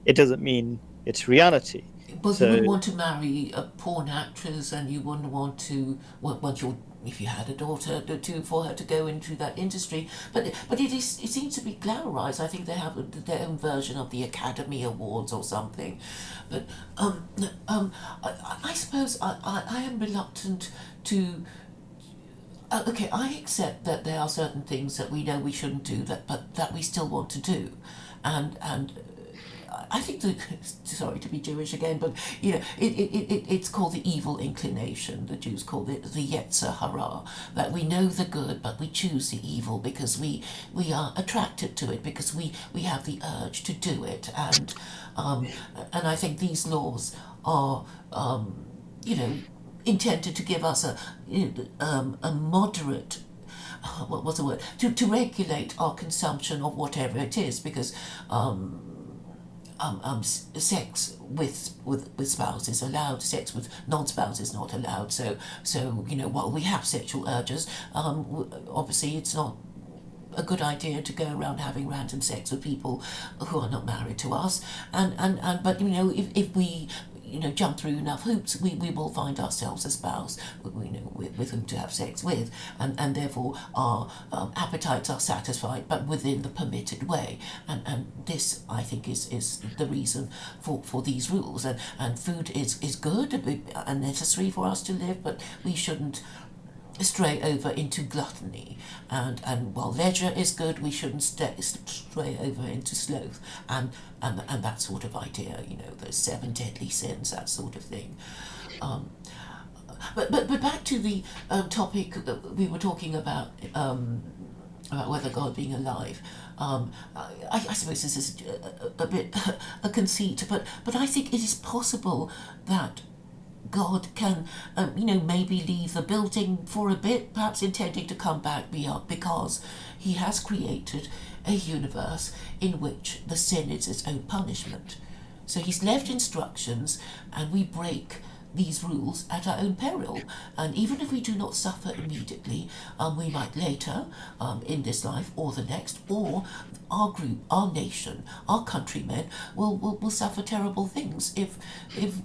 it doesn't mean it's reality. Well, you So wouldn't want to marry a porn actress, and you wouldn't want your, if you had a daughter, for her to go into that industry. But it seems to be glamorized. I think they have their own version of the Academy Awards or something. But I suppose I am reluctant to. Okay, I accept that there are certain things that we know we shouldn't do, but that we still want to do, and I think sorry to be Jewish again, but it's called the evil inclination. The Jews call it the Yetzer Hara, that we know the good but we choose the evil because we are attracted to it, because we have the urge to do it, and I think these laws are intended to give us a moderate, what's the word, to regulate our consumption of whatever it is, because sex with spouse is allowed, sex with non-spouse is not allowed. So while we have sexual urges, obviously it's not a good idea to go around having random sex with people who are not married to us. But if we jump through enough hoops, we will find ourselves a spouse with whom to have sex with, and therefore our appetites are satisfied, but within the permitted way. And this, I think, is the reason for these rules. And food is good and necessary for us to live, but we shouldn't stray over into gluttony, and while leisure is good, we shouldn't stray over into sloth and that sort of idea, those 7 deadly sins, that sort of thing. But back to the topic that we were talking about whether God being alive. I suppose this is a bit a conceit, but I think it is possible that God can, maybe leave the building for a bit, perhaps intending to come back because he has created a universe in which the sin is its own punishment. So he's left instructions, and we break these rules at our own peril. And even if we do not suffer immediately, we might later, in this life or the next, or our group, our nation, our countrymen will suffer terrible things if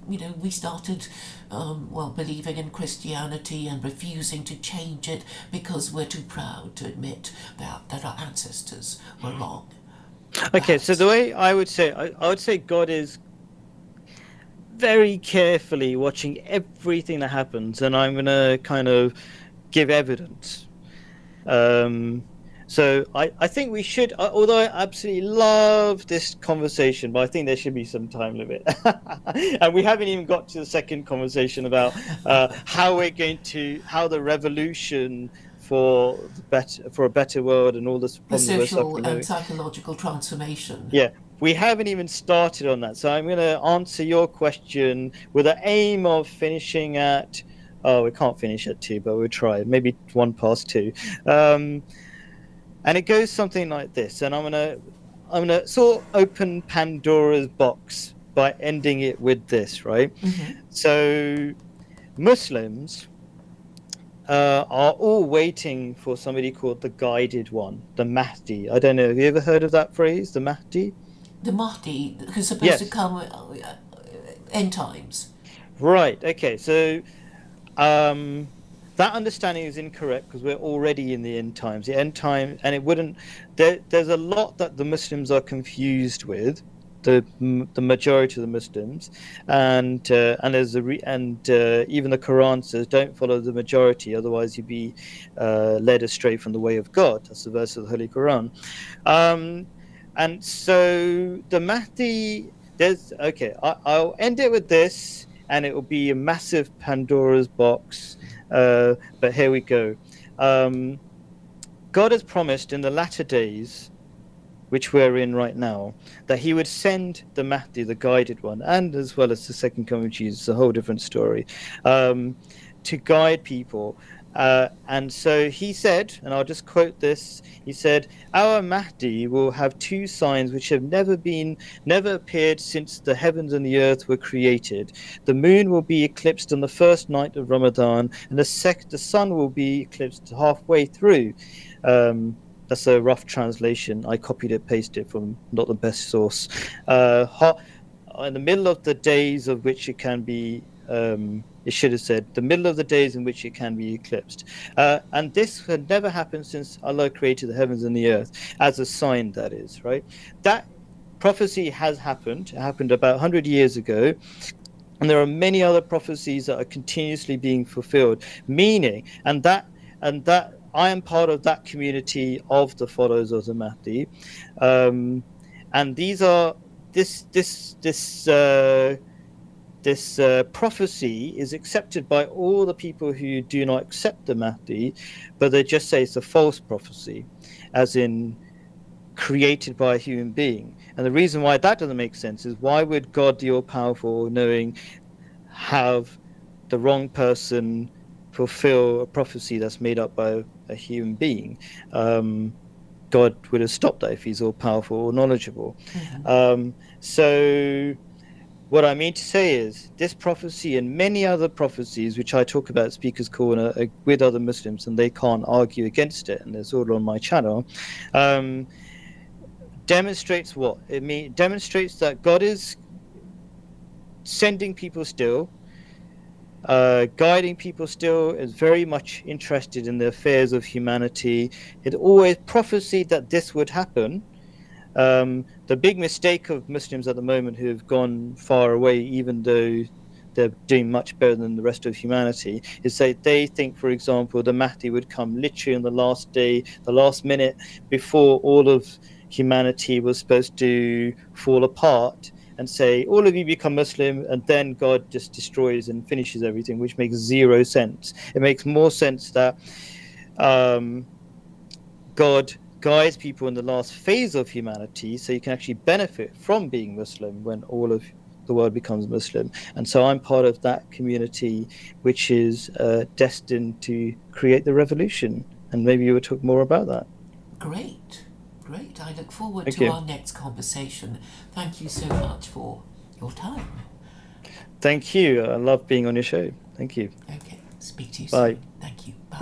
we started believing in Christianity and refusing to change it because we're too proud to admit that our ancestors were wrong. Okay, so the way I would say God is very carefully watching everything that happens, and I'm going to kind of give evidence. So I think we should, although I absolutely love this conversation, but I think there should be some time limit. And we haven't even got to the second conversation about how the revolution for a better world and all this The social and psychological transformation. Yeah. We haven't even started on that, so I'm going to answer your question with the aim of finishing at. Oh, we can't finish at 2, but we'll try. Maybe 2:01. And it goes something like this. And I'm gonna sort of open Pandora's box by ending it with this, right? Mm-hmm. So, Muslims are all waiting for somebody called the Guided One, the Mahdi. I don't know. Have you ever heard of that phrase, the Mahdi? The Mahdi, who's supposed to come end times. Right. Okay. So that understanding is incorrect because we're already in the end times. The end time, and it wouldn't. There's a lot that the Muslims are confused with. The majority of the Muslims, and there's even the Quran says don't follow the majority, otherwise you'd be led astray from the way of God. That's the verse of the Holy Quran. And so the Mahdi, I'll end it with this, and it will be a massive Pandora's box. But here we go. God has promised in the latter days, which we're in right now, that he would send the Mahdi, the Guided One, and as well as the second coming of Jesus, a whole different story, to guide people And so he said, and I'll just quote this, he said, "Our Mahdi will have two signs which have never appeared since the heavens and the earth were created. The moon will be eclipsed on the first night of Ramadan, and the sun will be eclipsed halfway through." That's a rough translation. I copied it, pasted it from not the best source. In the middle of the days of which it can be, it should have said, the middle of the days in which it can be eclipsed. And this had never happened since Allah created the heavens and the earth, as a sign, that is, right? That prophecy has happened. It happened about 100 years ago. And there are many other prophecies that are continuously being fulfilled, meaning, and that I am part of that community of the followers of the Mahdi. And these are, this prophecy is accepted by all the people who do not accept the Mahdi, but they just say it's a false prophecy, as in created by a human being. And the reason why that doesn't make sense is, why would God, the all-powerful, knowing, have the wrong person fulfill a prophecy that's made up by a human being? God would have stopped that if he's all-powerful or knowledgeable. So what I mean to say is, this prophecy and many other prophecies, which I talk about at Speaker's Corner with other Muslims, and they can't argue against it, and it's all on my channel, demonstrates what? Demonstrates that God is sending people still, guiding people still, is very much interested in the affairs of humanity. It always prophesied that this would happen. The big mistake of Muslims at the moment, who have gone far away, even though they're doing much better than the rest of humanity, is that they think, for example, the Mahdi would come literally on the last day, the last minute, before all of humanity was supposed to fall apart, and say, all of you become Muslim, and then God just destroys and finishes everything, which makes zero sense. It makes more sense that God guides people in the last phase of humanity, so you can actually benefit from being Muslim when all of the world becomes Muslim. And so I'm part of that community, which is destined to create the revolution. And maybe you would talk more about that. Great. I look forward Thank to you. our next conversation. Thank you so much for your time. Thank you. I love being on your show. Thank you. Okay, speak to you Bye. soon. Thank you. Bye.